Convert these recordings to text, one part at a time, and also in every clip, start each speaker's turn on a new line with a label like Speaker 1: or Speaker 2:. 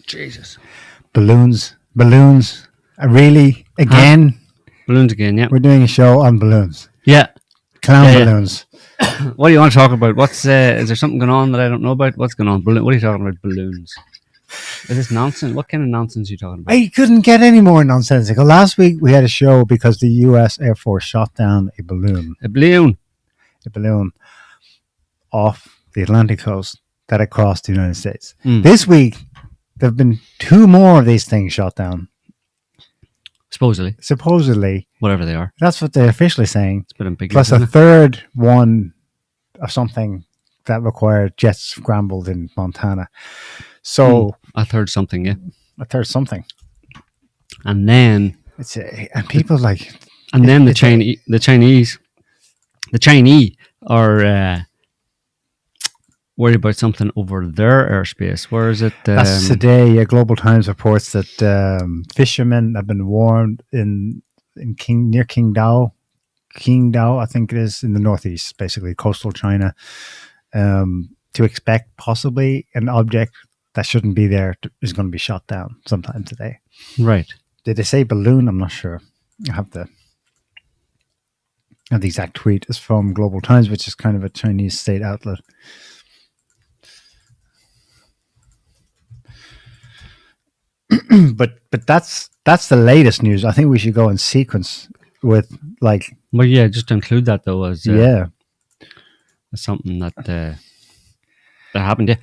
Speaker 1: Jesus.
Speaker 2: Balloons. Really? Again?
Speaker 1: Huh? Balloons again, yeah.
Speaker 2: We're doing a show on balloons.
Speaker 1: Yeah.
Speaker 2: Clown balloons.
Speaker 1: What do you want to talk about? What's is there something going on that I don't know about? What's going on? What are you talking about? Balloons. Is this nonsense? What kind of nonsense are you talking about?
Speaker 2: I couldn't get any more nonsensical. Last week we had a show because the U.S. Air Force shot down a balloon.
Speaker 1: A balloon
Speaker 2: Off the Atlantic coast that had crossed the United States. This week, there have been 2 more of these things shot down. Supposedly.
Speaker 1: Whatever they are.
Speaker 2: That's what they're officially saying.
Speaker 1: It's been ambiguous,
Speaker 2: plus a third one of something that required jets scrambled in Montana. So
Speaker 1: a third something, yeah.
Speaker 2: A third something.
Speaker 1: And then
Speaker 2: and people like,
Speaker 1: and then the Chinese are worried about something over their airspace. Where is it?
Speaker 2: That's today. Global Times reports that fishermen have been warned in near Qingdao, I think it is, in the northeast, basically coastal China, to expect possibly an object that shouldn't be there is going to be shot down sometime today.
Speaker 1: Right.
Speaker 2: Did they say balloon? I'm not sure. I have the exact tweet. Is from Global Times, which is kind of a Chinese state outlet. but that's the latest news. I think we should go in sequence with like.
Speaker 1: Well, yeah, just to include that though as
Speaker 2: as
Speaker 1: something that happened. Yeah.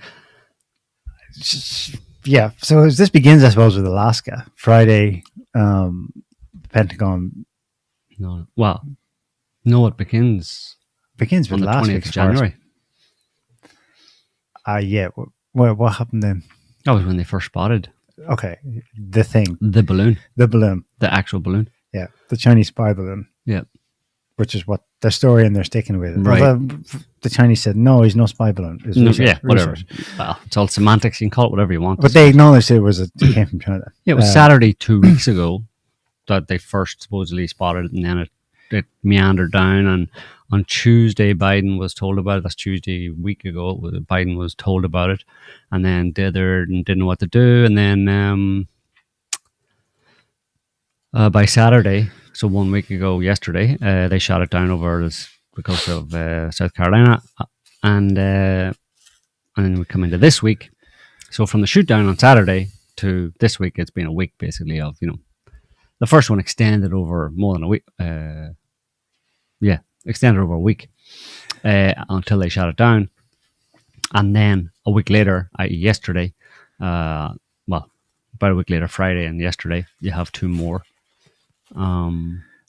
Speaker 2: Yeah. So this begins, I suppose, with Alaska. Friday, Pentagon.
Speaker 1: No. Well, no, it begins
Speaker 2: with
Speaker 1: on the
Speaker 2: last
Speaker 1: 20th
Speaker 2: week's
Speaker 1: of January.
Speaker 2: Yeah. What happened then?
Speaker 1: That was when they first spotted.
Speaker 2: Okay, the balloon,
Speaker 1: the actual balloon.
Speaker 2: Yeah, the Chinese spy balloon.
Speaker 1: Yeah,
Speaker 2: which is what their story and they're sticking with it.
Speaker 1: Right.
Speaker 2: Although the Chinese said no, he's no spy balloon.
Speaker 1: Whatever. Well, it's all semantics. You can call it whatever you want.
Speaker 2: But they acknowledged it came from China.
Speaker 1: Yeah, it was Saturday 2 weeks ago that they first supposedly spotted it, and then it meandered down. And on Tuesday, Biden was told about it. That's Tuesday a week ago. Biden was told about it, and then dithered and didn't know what to do. And then by Saturday, so 1 week ago yesterday, they shot it down over the coast of South Carolina, and then we come into this week. So from the shoot down on Saturday to this week, it's been a week basically of, the first one extended over more than a week. Extended over a week until they shot it down. And then a week later, i.e. yesterday, about a week later, Friday and yesterday, you have 2 more.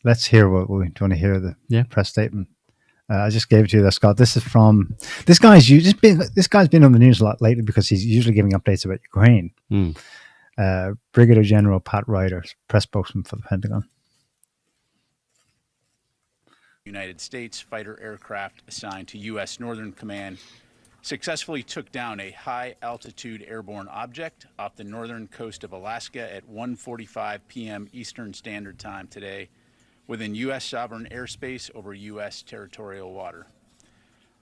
Speaker 2: Let's hear what we want to hear the press statement. I just gave it to you there, Scott. This is from this guy's been on the news a lot lately because he's usually giving updates about Ukraine. Brigadier General Pat Ryder, press spokesman for the Pentagon.
Speaker 3: United States fighter aircraft assigned to U.S. Northern Command successfully took down a high-altitude airborne object off the northern coast of Alaska at 1:45 p.m. Eastern Standard Time today within U.S. sovereign airspace over U.S. territorial water.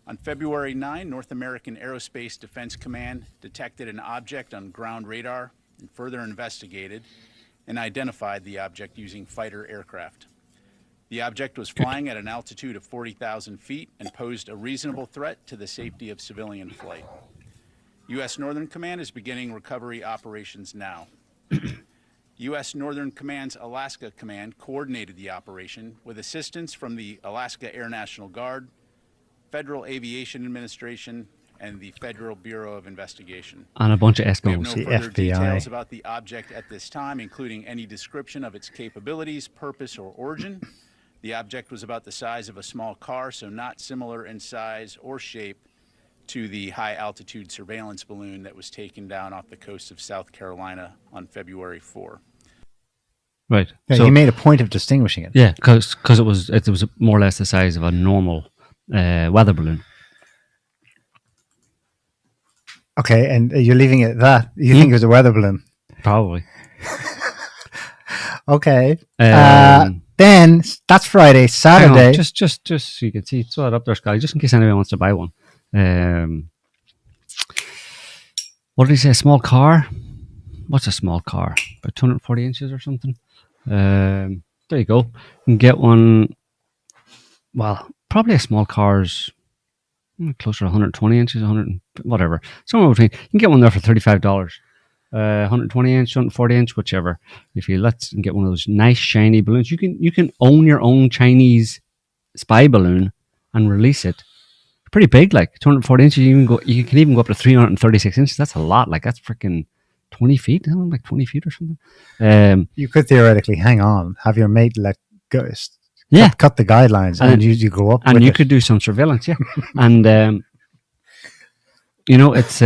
Speaker 3: On February 9, North American Aerospace Defense Command detected an object on ground radar and further investigated and identified the object using fighter aircraft. The object was flying at an altitude of 40,000 feet and posed a reasonable threat to the safety of civilian flight. U.S. Northern Command is beginning recovery operations now. U.S. Northern Command's Alaska Command coordinated the operation with assistance from the Alaska Air National Guard, Federal Aviation Administration, and the Federal Bureau of Investigation.
Speaker 1: And a bunch of Eskimos.
Speaker 3: We have no further details about the object at this time, including any description of its capabilities, purpose, or origin. The object was about the size of a small car, so not similar in size or shape to the high-altitude surveillance balloon that was taken down off the coast of South Carolina on February 4.
Speaker 1: Right.
Speaker 2: Yeah, so he made a point of distinguishing it.
Speaker 1: Yeah, because it was more or less the size of a normal weather balloon.
Speaker 2: Okay, and you're leaving it at that. You think it was a weather balloon?
Speaker 1: Probably.
Speaker 2: Okay. Then that's Friday. Saturday.
Speaker 1: Just so you can see, throw it up there, Scotty, just in case anyone wants to buy one. What did he say? A small car? what's a small car? About 240 inches or something. There you go. You can get one. Well, probably a small car's closer to 120 inches, 100 whatever, somewhere between. You can get one there for $35. 120 inch, 140 inch, whichever. If you let's get one of those nice shiny balloons, you can own your own Chinese spy balloon and release it. Pretty big, like 240 inches. You can even go up to 336 inches. That's a lot. Like that's freaking 20 feet. I don't know, like 20 feet or something.
Speaker 2: You could theoretically hang on, have your mate let go.
Speaker 1: Yeah,
Speaker 2: cut the guidelines, and you go up,
Speaker 1: and you could do some surveillance. Yeah, and it's.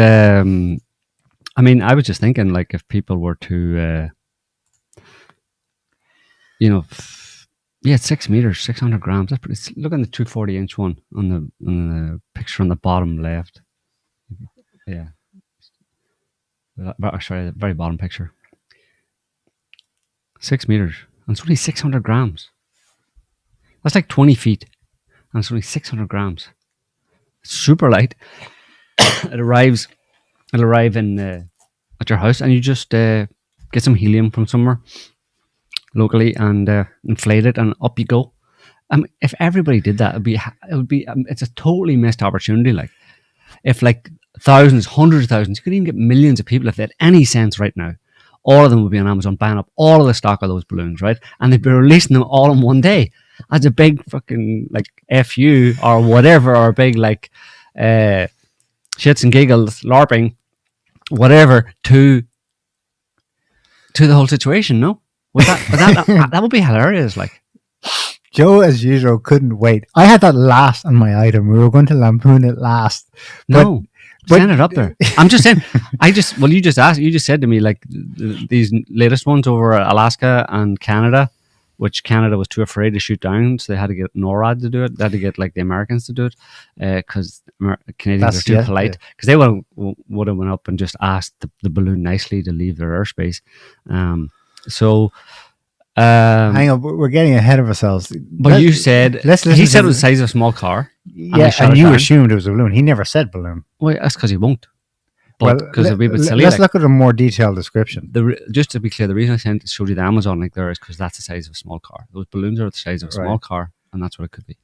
Speaker 1: I mean, I was just thinking, like, if people were to, it's 6 meters, 600 grams. That's pretty. Look at the 240-inch one on the picture on the bottom left. Yeah. Sorry, the very bottom picture. 6 meters. And it's only 600 grams. That's like 20 feet. And it's only 600 grams. It's super light. It'll arrive in at your house, and you just get some helium from somewhere locally and inflate it, and up you go. If everybody did that, it would be. It's a totally missed opportunity. Like, if like thousands, hundreds of thousands, you could even get millions of people if they had any sense right now. All of them would be on Amazon buying up all of the stock of those balloons, right? And they'd be releasing them all in one day as a big fucking like FU or whatever, or a big like shits and giggles, LARPing, whatever, to the whole situation. No, that would be hilarious. Like,
Speaker 2: Joe, as usual, couldn't wait. I had that last on my item. We were going to lampoon it last.
Speaker 1: But send it up there. I'm just saying. You just asked. You just said to me, like, these latest ones over Alaska and Canada, which Canada was too afraid to shoot down, so they had to get NORAD to do it. They had to get like the Americans to do it, because Canadians are too polite. Because they would have went up and just asked the balloon nicely to leave their airspace.
Speaker 2: Hang on, we're getting ahead of ourselves.
Speaker 1: But you said he said it was the size of a small car.
Speaker 2: Yeah, and you assumed it was a balloon. He never said balloon.
Speaker 1: Well, that's because he won't. Because it'd be a bit silly.
Speaker 2: Let's look at a more detailed description.
Speaker 1: Just to be clear, the reason I showed you the Amazon link there is because that's the size of a small car. Those balloons are the size of a small car, and that's what it could be.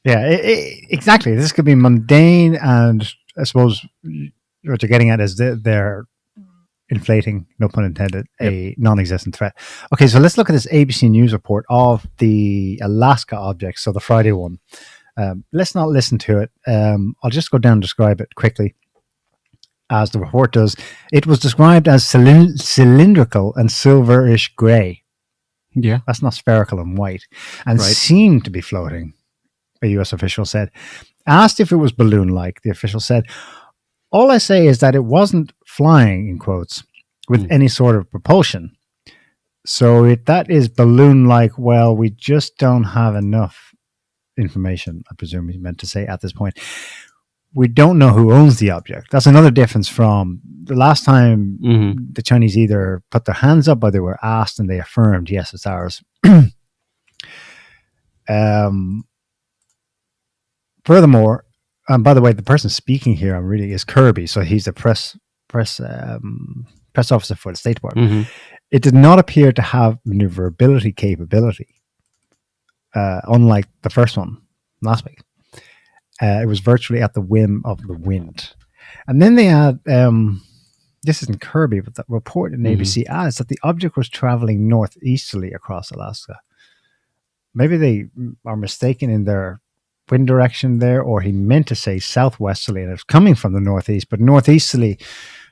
Speaker 1: Yeah,
Speaker 2: exactly. This could be mundane, and I suppose what you're getting at is they're inflating, no pun intended, a non-existent threat. Okay, so let's look at this ABC News report of the Alaska object, so the Friday one. Let's not listen to it. I'll just go down and describe it quickly. As the report does, it was described as cylindrical and silverish grey.
Speaker 1: Yeah.
Speaker 2: That's not spherical and white. And seemed to be floating, a US official said. Asked if it was balloon-like, the official said, "All I say is that it wasn't flying," in quotes, "with any sort of propulsion. So if that is balloon-like, well, we just don't have enough information," I presume he meant to say at this point. "We don't know who owns the object." That's another difference from the last time the Chinese either put their hands up or they were asked and they affirmed, yes, it's ours. Furthermore, by the way, the person speaking here is Kirby, so he's the press officer for the State Department. It did not appear to have maneuverability capability, unlike the first one last week. It was virtually at the whim of the wind. And then they add, this isn't Kirby, but the report in ABC adds that the object was traveling northeasterly across Alaska. Maybe they are mistaken in their wind direction there, or he meant to say southwesterly and it's coming from the northeast, but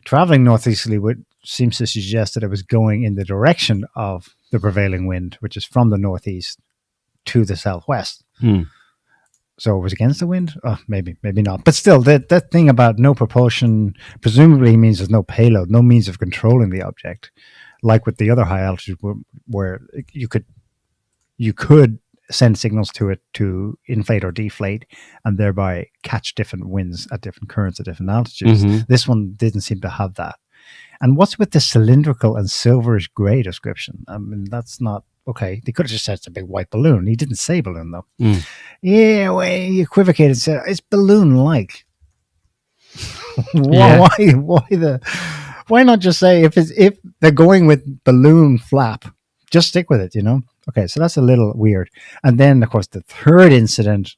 Speaker 2: traveling northeasterly seems to suggest that it was going in the direction of the prevailing wind, which is from the northeast to the southwest. So it was against the wind? Oh, maybe not. But still, that thing about no propulsion presumably means there's no payload, no means of controlling the object, like with the other high altitude where you could send signals to it to inflate or deflate and thereby catch different winds at different currents at different altitudes. This one didn't seem to have that. And what's with the cylindrical and silverish grey description? I mean, that's not... Okay, they could have just said it's a big white balloon. He didn't say balloon, though. Yeah, well, he equivocated and said, it's balloon-like. Why Why not just say if they're going with balloon flap, just stick with it, Okay, so that's a little weird. And then, of course, the third incident,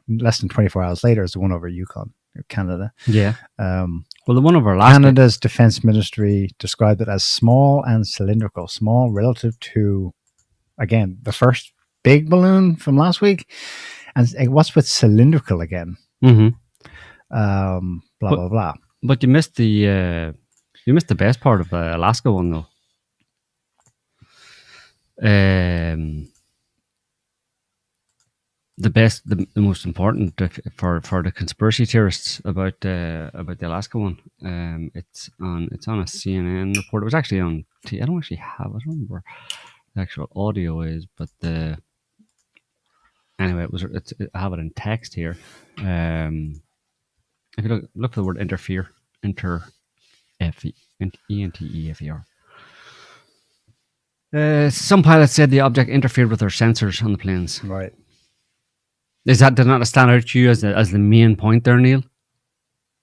Speaker 2: less than 24 hours later, is the one over Yukon, Canada.
Speaker 1: Yeah. Well, the one over Alaska.
Speaker 2: Canada's defense ministry described it as small and cylindrical, small relative to, again, the first big balloon from last week. And what's with cylindrical again?
Speaker 1: Mm-hmm.
Speaker 2: Blah, blah.
Speaker 1: But you missed the best part of the Alaska one, though. The most important for the conspiracy theorists about the Alaska one. It's on a CNN report. It was actually on. I don't actually have. I don't remember where the actual audio is, but anyway, I have it in text here. If you look for the word interfere, ENTEFER. Some pilots said the object interfered with their sensors on the planes.
Speaker 2: Right.
Speaker 1: Did not stand out to you as the main point there, Neil?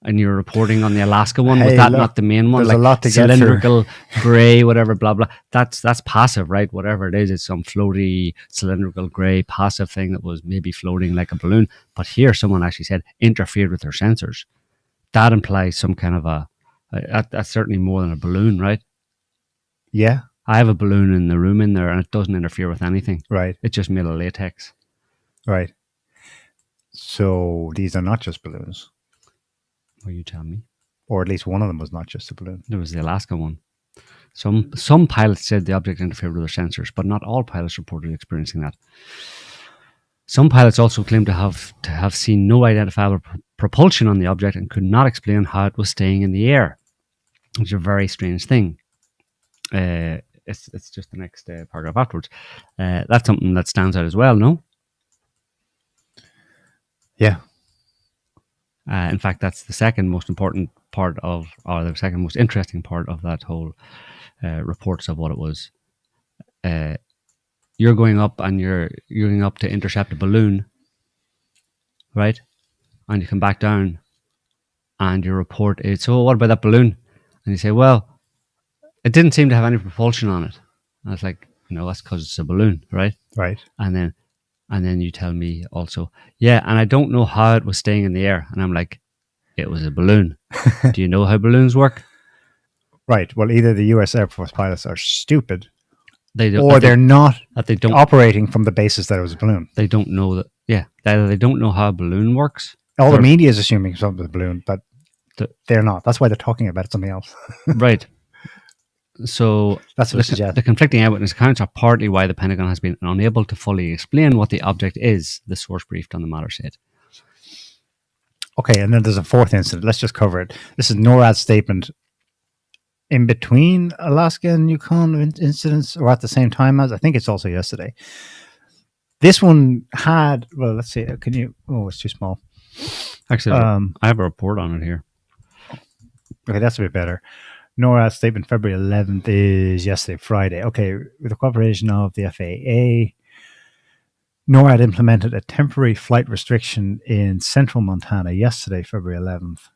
Speaker 1: And you're reporting on the Alaska one. Was that not the main one?
Speaker 2: There's a lot to
Speaker 1: cylindrical, grey, whatever, blah blah. That's passive, right? Whatever it is, it's some floaty, cylindrical, grey, passive thing that was maybe floating like a balloon. But here, someone actually said interfered with their sensors. That implies some kind of that's certainly more than a balloon, right?
Speaker 2: Yeah.
Speaker 1: I have a balloon in the room in there, and it doesn't interfere with anything.
Speaker 2: Right.
Speaker 1: It's just made of latex.
Speaker 2: Right. So these are not just balloons.
Speaker 1: Well, you tell me.
Speaker 2: Or at least one of them was not just a balloon.
Speaker 1: There was the Alaska one. Some pilots said the object interfered with their sensors, but not all pilots reported experiencing that. Some pilots also claimed to have seen no identifiable propulsion on the object and could not explain how it was staying in the air, which is a very strange thing. It's just the next paragraph afterwards. That's something that stands out as well, no?
Speaker 2: Yeah.
Speaker 1: In fact, that's the second most important part of, or the second most interesting part of that whole reports of what it was. You're going up and you're going up to intercept a balloon, right? And you come back down and your report is, so what about that balloon? And you say, well, it didn't seem to have any propulsion on it. And I was like, no, that's because it's a balloon, right?
Speaker 2: Right.
Speaker 1: And then you tell me also, yeah, and I don't know how it was staying in the air. And I'm like, it was a balloon. Do you know how balloons work?
Speaker 2: Right. Well, either the U.S. Air Force pilots are stupid,
Speaker 1: or
Speaker 2: they're not
Speaker 1: operating
Speaker 2: from the basis that it was a balloon.
Speaker 1: They don't know that. Yeah, either they don't know how a balloon works.
Speaker 2: All the media is assuming something with a balloon, but they're not. That's why they're talking about something else.
Speaker 1: Right. So
Speaker 2: that's what
Speaker 1: the conflicting eyewitness accounts are partly why the Pentagon has been unable to fully explain what the object is, the source briefed on the matter said.
Speaker 2: Okay, and then there's a fourth incident. Let's just cover it. This is NORAD's statement in between Alaska and Yukon incidents, or at the same time as, I think it's also yesterday. This one had, well, let's see, can you, it's too small.
Speaker 1: Actually, I have a report on it here.
Speaker 2: Okay, that's a bit better. NORAD's statement February 11th is yesterday, Friday. Okay, with the cooperation of the FAA, NORAD implemented a temporary flight restriction in central Montana yesterday, February 11th,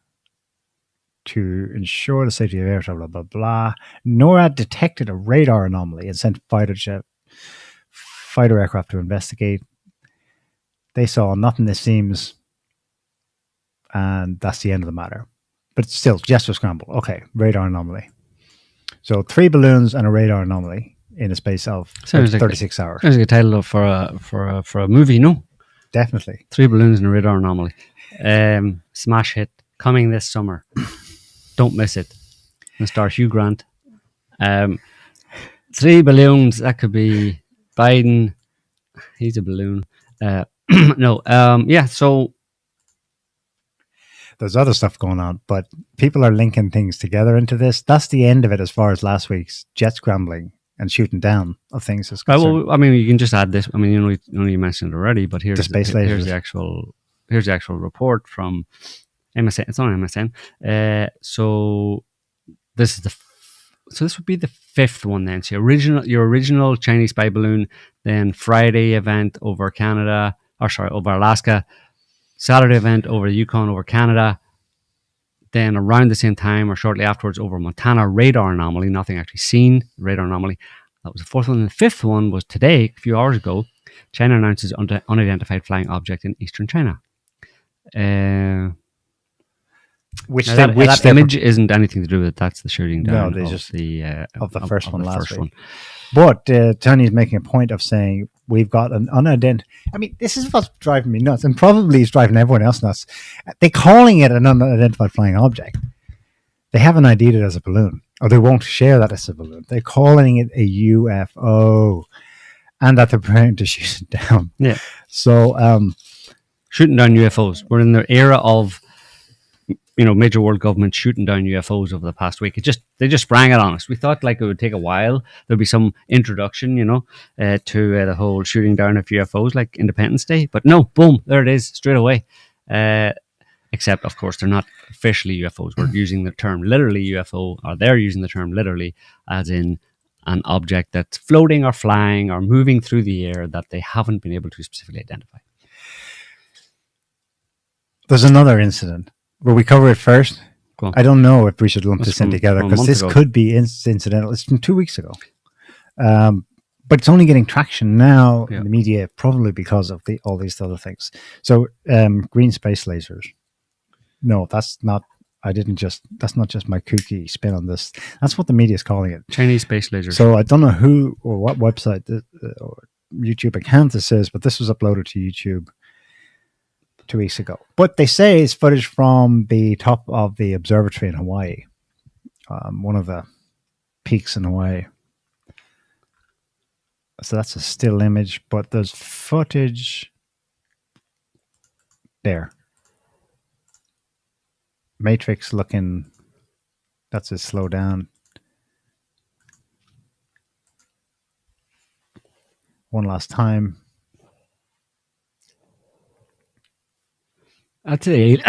Speaker 2: to ensure the safety of air travel, blah, blah, blah. NORAD detected a radar anomaly and sent fighter aircraft to investigate. They saw nothing, it seems, and that's the end of the matter. But still, just a scramble. Okay, radar anomaly. So 3 balloons and a radar anomaly in a space of 36 hours.
Speaker 1: Sounds like a title for a movie, no?
Speaker 2: Definitely.
Speaker 1: 3 balloons and a radar anomaly. Smash hit coming this summer. Don't miss it. And star Hugh Grant. 3 balloons. That could be Biden. He's a balloon. No. Yeah. So.
Speaker 2: There's other stuff going on, but people are linking things together into this. That's the end of it as far as last week's jet scrambling and shooting down of things is concerned.
Speaker 1: Well, I mean, you can just add this. I mean, you mentioned it already, but here's the actual report from MSN. It's on MSN. So this would be the 5th one then. So your original Chinese spy balloon, then Friday event over over Alaska. Saturday event over the Yukon, over Canada, Then around the same time or shortly afterwards over Montana, radar anomaly, nothing actually seen, radar anomaly. That was the fourth one. And the fifth one was today, a few hours ago. China announces unidentified flying object in eastern China. That image isn't anything to do with it. That's the shooting down
Speaker 2: of the first one last week.
Speaker 1: One.
Speaker 2: But Tony's making a point of saying we've got an unidentified. I mean, this is what's driving me nuts, and probably is driving everyone else nuts. They're calling it an unidentified flying object. They haven't ID'd it as a balloon, or they won't share that as a balloon. They're calling it a UFO, and that they're preparing to shoot it down.
Speaker 1: Yeah.
Speaker 2: So,
Speaker 1: shooting down UFOs. We're in the era of, major world governments shooting down UFOs over the past week. They just sprang it on us. We thought like it would take a while. There'd be some introduction, to the whole shooting down of UFOs, like Independence Day. But no, boom, there it is, straight away. Except, of course, they're not officially UFOs. We're using the term literally UFO, or they're using the term literally, as in an object that's floating or flying or moving through the air that they haven't been able to specifically identify.
Speaker 2: There's another incident. Will we cover it first?
Speaker 1: Cool.
Speaker 2: I don't know if we should lump this in together, because this could be incidental. It's from 2 weeks ago. But it's only getting traction now in the media, probably because of all these other things. So green space lasers. No, that's not just my kooky spin on this. That's what the media is calling it.
Speaker 1: Chinese space lasers.
Speaker 2: So I don't know who or what website or YouTube account this is, but this was uploaded to YouTube 2 weeks ago. But they say it's footage from the top of the observatory in Hawaii, one of the peaks in Hawaii. So that's a still image, but there's footage there. Matrix looking, that's a slow down. One last time.
Speaker 1: That's the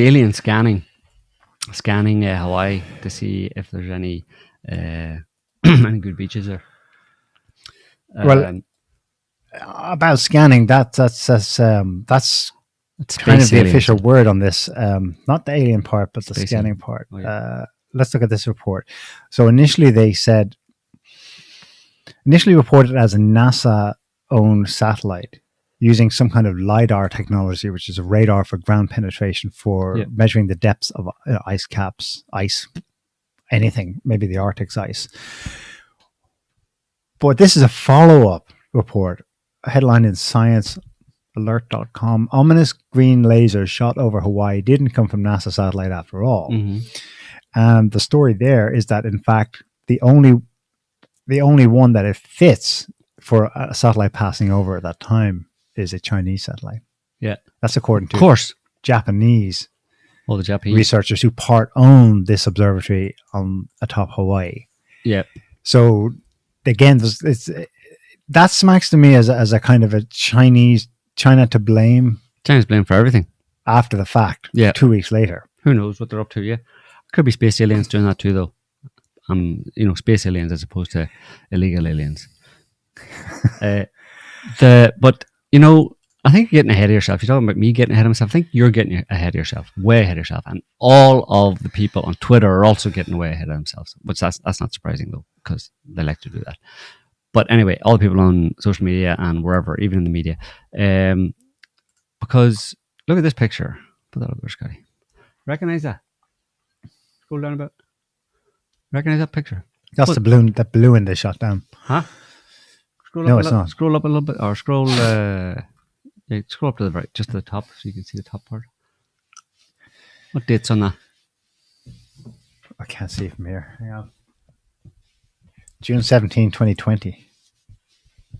Speaker 1: alien scanning Hawaii to see if there's any any good beaches there.
Speaker 2: About scanning, that's kind of the official word on this. Not the alien part, but the scanning part. Oh, yeah. Let's look at this report. So initially reported as a NASA-owned satellite using some kind of LiDAR technology, which is a radar for ground penetration for measuring the depths of ice caps, anything, maybe the Arctic's ice. But this is a follow-up report, a headline in ScienceAlert.com. Ominous green lasers shot over Hawaii didn't come from NASA satellite after all. Mm-hmm. And the story there is that, in fact, the only one that it fits for a satellite passing over at that time is a Chinese satellite.
Speaker 1: Yeah.
Speaker 2: That's according to,
Speaker 1: of course,
Speaker 2: Japanese.
Speaker 1: All the Japanese
Speaker 2: researchers who part-own this observatory on atop Hawaii.
Speaker 1: Yeah.
Speaker 2: So again, that smacks to me as a kind of a China to blame.
Speaker 1: China's blamed for everything
Speaker 2: after the fact. Yeah. 2 weeks later.
Speaker 1: Who knows what they're up to? Yeah. Could be space aliens doing that too, though. Space aliens as opposed to illegal aliens. I think you're getting ahead of yourself. You're talking about me getting ahead of myself. I think you're getting ahead of yourself, way ahead of yourself. And all of the people on Twitter are also getting way ahead of themselves. But that's not surprising, though, because they like to do that. But anyway, all the people on social media and wherever, even in the media. Because look at this picture. Put that up there, Scotty. Recognize that? Scroll down a bit. Recognize that picture?
Speaker 2: That's the balloon they shot down.
Speaker 1: Huh?
Speaker 2: It's not.
Speaker 1: Scroll up a little bit, or scroll scroll up to the right, just to the top, so you can see the top part. What date's on that?
Speaker 2: I can't see from here. Hang on. June 17, 2020.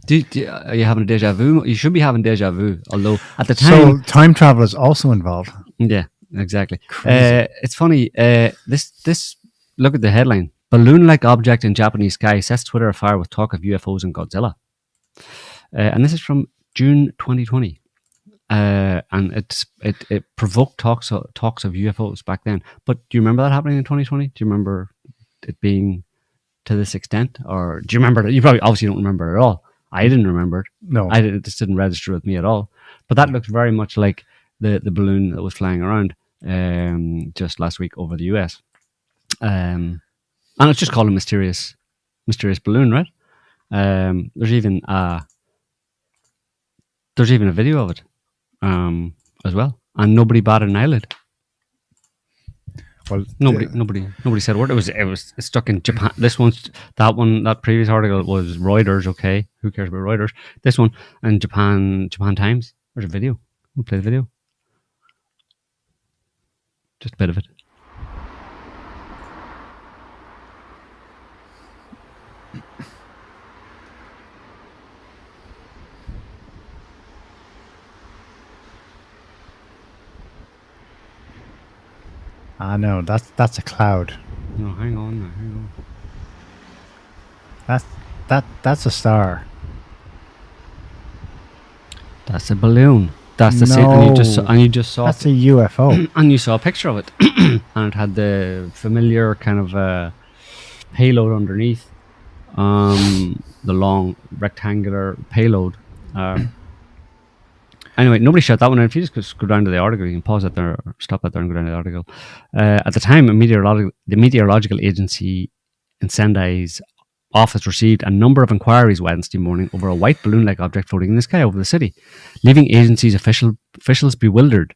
Speaker 1: Are you having a deja vu? You should be having deja vu, although at the time...
Speaker 2: So time travel is also involved.
Speaker 1: Yeah, exactly. It's funny. This look at the headline. Balloon-like object in Japanese sky sets Twitter afire with talk of UFOs and Godzilla. And this is from June 2020. And it provoked talks of UFOs back then. But do you remember that happening in 2020? Do you remember it being to this extent? Or do you remember that? You probably obviously don't remember it at all. I didn't remember it.
Speaker 2: No.
Speaker 1: It just didn't register with me at all. But that looks very much like the balloon that was flying around. just last week over the US. And it's just called a mysterious balloon, right? There's even a video of it as well, and nobody batted an eyelid.
Speaker 2: Well,
Speaker 1: Nobody said a word. It was stuck in Japan. That previous article was Reuters. Okay, who cares about Reuters? This one and Japan Times. There's a video. We'll play the video. Just a bit of it.
Speaker 2: No, that's a cloud.
Speaker 1: No, hang on.
Speaker 2: That's a star.
Speaker 1: That's a balloon. That's the same. And you just saw.
Speaker 2: That's a UFO.
Speaker 1: And you saw a picture of it, and it had the familiar kind of payload underneath. The long rectangular payload. Anyway, nobody shot that one. And if you just go down to the article, you can pause it there, or stop it there, and go down to the article. At the time, the meteorological agency in Sendai's office received a number of inquiries Wednesday morning over a white balloon-like object floating in the sky over the city, leaving agency's officials bewildered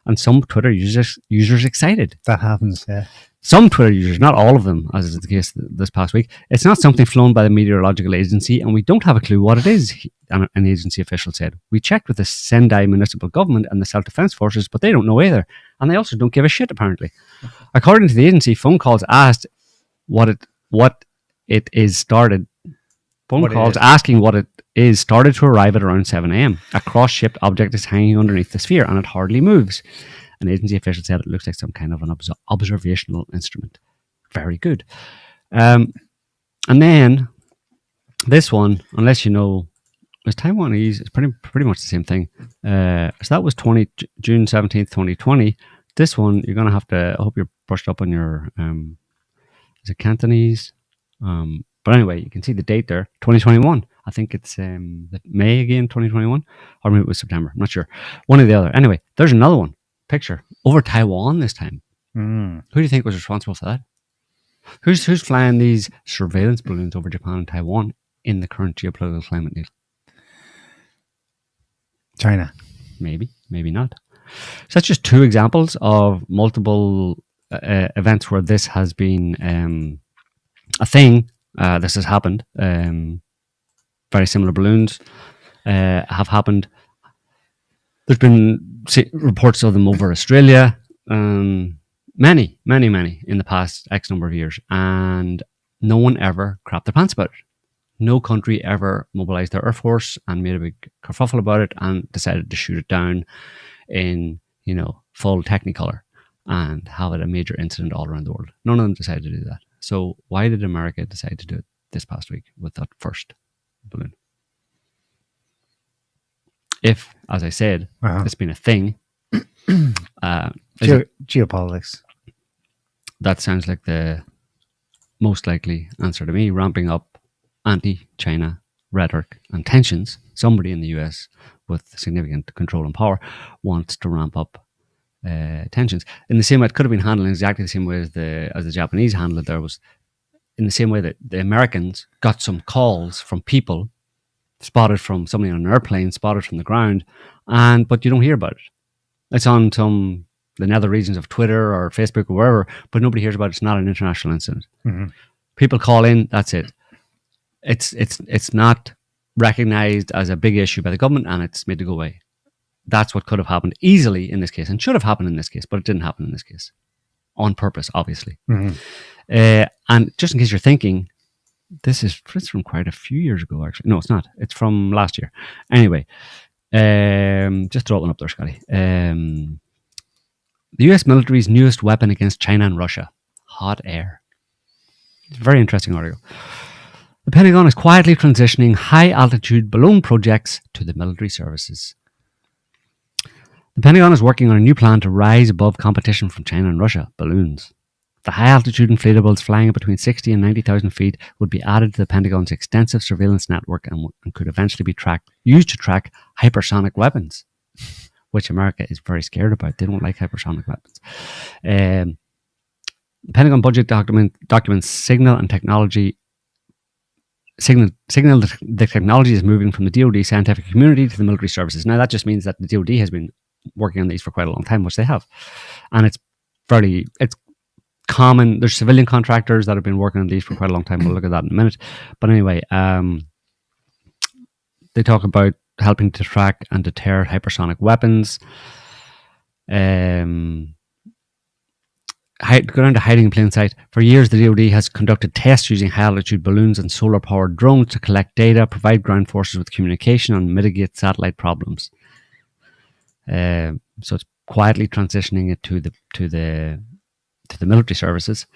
Speaker 1: and some Twitter users excited.
Speaker 2: That happens, yeah.
Speaker 1: Some Twitter users, not all of them, as is the case this past week. It's not something flown by the meteorological agency, and we don't have a clue what it is, an agency official said. We checked with the Sendai municipal government and the self-defense forces, but they don't know either. And they also don't give a shit, apparently. According to the agency, phone calls asking what it is started to arrive at around 7 a.m. A cross-shaped object is hanging underneath the sphere, and it hardly moves. An agency official said it looks like some kind of an observational instrument. Very good. And then this one, unless you know, is Taiwanese. It's pretty much the same thing. So that was June 17th, 2020. This one, you're going to have to, I hope you're brushed up on your, is it Cantonese? But anyway, you can see the date there, 2021. I think it's May again, 2021. Or maybe it was September. I'm not sure. One or the other. Anyway, there's another one. Picture over Taiwan this time. Who do you think was responsible for that? Who's flying these surveillance balloons over Japan and Taiwan in the current geopolitical climate, Neil?
Speaker 2: China.
Speaker 1: Maybe not. So that's just two examples of multiple events where this has been a thing. This has happened. Very similar balloons have happened. There's been reports of them over Australia, many in the past X number of years, and no one ever crapped their pants about it. No country ever mobilized their Air Force and made a big kerfuffle about it and decided to shoot it down in, full Technicolor and have it a major incident all around the world. None of them decided to do that. So why did America decide to do it this past week with that first balloon? If, as I said, it's been a thing.
Speaker 2: Geopolitics.
Speaker 1: That sounds like the most likely answer to me, ramping up anti-China rhetoric and tensions. Somebody in the US with significant control and power wants to ramp up tensions. In the same way, it could have been handled in exactly the same way as the Japanese handled it. There was, in the same way that the Americans got some calls from people, spotted from somebody on an airplane, spotted from the ground, but you don't hear about it. It's on the nether regions of Twitter or Facebook or wherever, but nobody hears about it. It's not an international incident. Mm-hmm. People call in, that's it. It's not recognized as a big issue by the government, and it's made to go away. That's what could have happened easily in this case, and should have happened in this case, but it didn't happen in this case. On purpose, obviously. Mm-hmm. And just in case you're thinking, it's from quite a few years ago, actually. No, it's not. It's from last year. Anyway, just throw one up there, Scotty. The US military's newest weapon against China and Russia. Hot air. It's a very interesting article. The Pentagon is quietly transitioning high-altitude balloon projects to the military services. The Pentagon is working on a new plan to rise above competition from China and Russia, balloons. The high-altitude inflatables flying at between 60 and 90,000 feet would be added to the Pentagon's extensive surveillance network and could eventually be used to track hypersonic weapons. which America is very scared about. They don't like hypersonic weapons. The Pentagon budget documents signal the technology is moving from the DoD scientific community to the military services. Now, that just means that the DoD has been working on these for quite a long time, which they have. And it's common. There's civilian contractors that have been working on these for quite a long time. We'll look at that in a minute. But anyway, they talk about helping to track and deter hypersonic weapons. Go down to hiding in plain sight. For years, the DoD has conducted tests using high-altitude balloons and solar-powered drones to collect data, provide ground forces with communication, and mitigate satellite problems. So it's quietly transitioning it to the military services,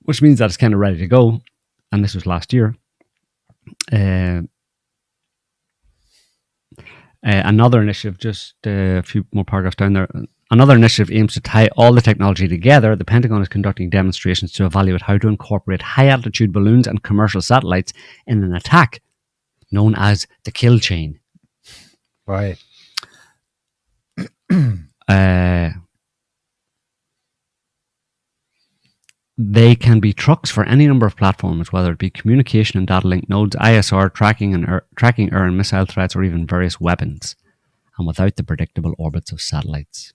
Speaker 1: which means that it's kind of ready to go. And this was last year. Another initiative, just a few more paragraphs down there. Another initiative aims to tie all the technology together. The Pentagon is conducting demonstrations to evaluate how to incorporate high-altitude balloons and commercial satellites in an attack known as the kill chain.
Speaker 2: Right.
Speaker 1: They can be trucks for any number of platforms, whether it be communication and data link nodes, ISR, tracking air and missile threats, or even various weapons, and without the predictable orbits of satellites.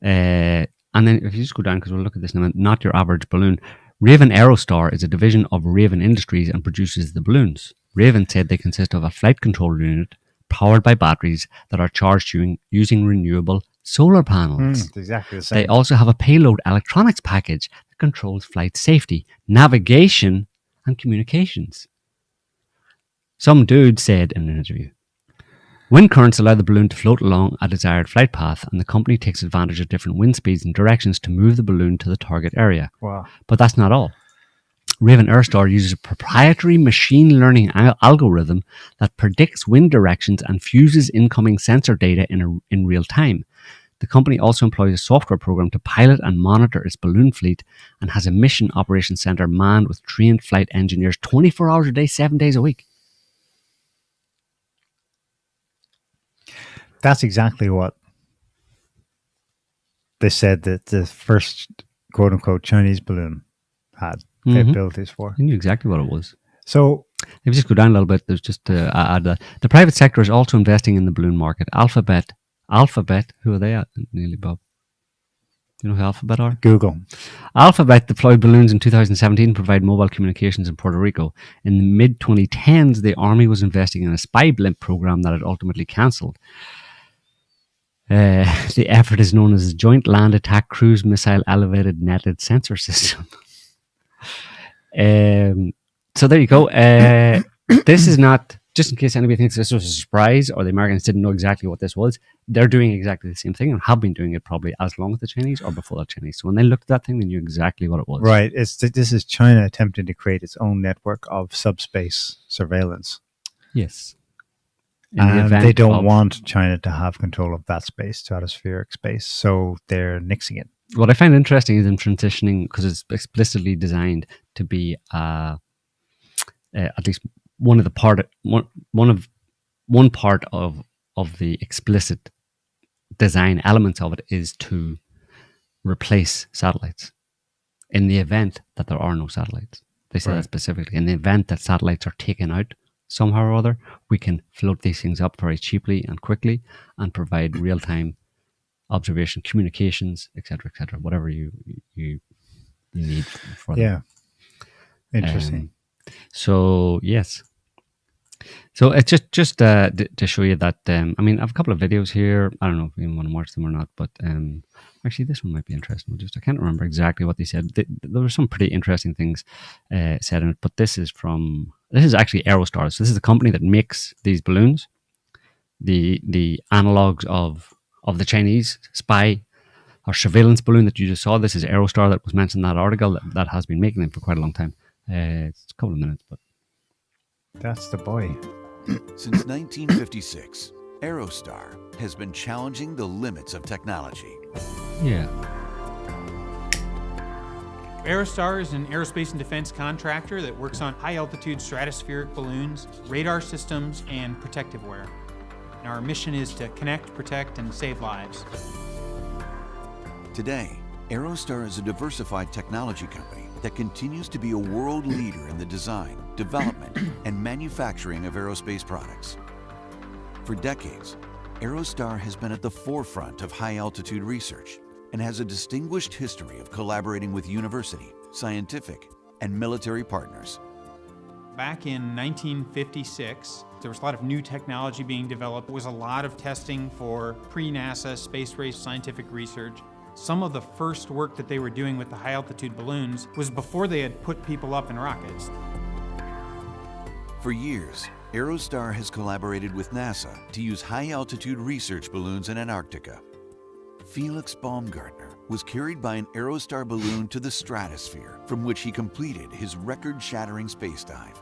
Speaker 1: And then if you just go down, because we'll look at this in a minute, not your average balloon. Raven Aerostar is a division of Raven Industries and produces the balloons. Raven said they consist of a flight control unit powered by batteries that are charged using renewable solar panels.
Speaker 2: It's exactly the same.
Speaker 1: They also have a payload electronics package that controls flight safety, navigation, and communications. Some dude said in an interview, wind currents allow the balloon to float along a desired flight path, and the company takes advantage of different wind speeds and directions to move the balloon to the target area.
Speaker 2: Wow.
Speaker 1: But that's not all. Raven Airstar uses a proprietary machine learning algorithm that predicts wind directions and fuses incoming sensor data in real time. The company also employs a software program to pilot and monitor its balloon fleet and has a mission operations center manned with trained flight engineers 24 hours a day, 7 days a week.
Speaker 2: That's exactly what they said that the first quote-unquote Chinese balloon had capabilities for.
Speaker 1: I knew exactly what it was.
Speaker 2: So
Speaker 1: if you just go down a little bit, there's just to add that the private sector is also investing in the balloon market. Alphabet, who are they at? Nearly, Bob. Do you know who Alphabet are?
Speaker 2: Google.
Speaker 1: Alphabet deployed balloons in 2017 to provide mobile communications in Puerto Rico. In the mid-2010s, the Army was investing in a spy blimp program that it ultimately cancelled. The effort is known as the Joint Land Attack Cruise Missile Elevated Netted Sensor System. So there you go. This is not, just in case anybody thinks this was a surprise or the Americans didn't know exactly what this was, they're doing exactly the same thing and have been doing it probably as long as the Chinese or before the Chinese. So when they looked at that thing, they knew exactly what it was.
Speaker 2: Right. This is China attempting to create its own network of subspace surveillance.
Speaker 1: Yes.
Speaker 2: And they don't want China to have control of that space, stratospheric space. So they're nixing it.
Speaker 1: What I find interesting is them transitioning, because it's explicitly designed to be at least one part of the explicit design elements of it is to replace satellites in the event that there are no satellites. They say that specifically. In the event that satellites are taken out somehow or other, we can float these things up very cheaply and quickly and provide real-time observation, communications, etc., whatever you need for them.
Speaker 2: Yeah. Interesting.
Speaker 1: So yes. So it's just to show you that, I mean, I have a couple of videos here. I don't know if you want to watch them or not, but actually this one might be interesting. I can't remember exactly what they said. There were some pretty interesting things said in it, but this is actually Aerostar. So this is the company that makes these balloons, the analogs of the Chinese spy or surveillance balloon that you just saw. This is Aerostar that was mentioned in that article that has been making them for quite a long time. It's a couple of minutes, but
Speaker 2: that's the boy.
Speaker 4: Since 1956, Aerostar has been challenging the limits of technology.
Speaker 1: Yeah.
Speaker 5: Aerostar is an aerospace and defense contractor that works on high-altitude stratospheric balloons, radar systems, and protective wear. Our mission is to connect, protect, and save lives.
Speaker 4: Today, Aerostar is a diversified technology company that continues to be a world leader in the design, development, and manufacturing of aerospace products. For decades, Aerostar has been at the forefront of high-altitude research and has a distinguished history of collaborating with university, scientific, and military partners.
Speaker 5: Back in 1956, there was a lot of new technology being developed. There was a lot of testing for pre-NASA space race scientific research. Some of the first work that they were doing with the high-altitude balloons was before they had put people up in rockets.
Speaker 4: For years, Aerostar has collaborated with NASA to use high-altitude research balloons in Antarctica. Felix Baumgartner was carried by an Aerostar balloon to the stratosphere, from which he completed his record-shattering space dive.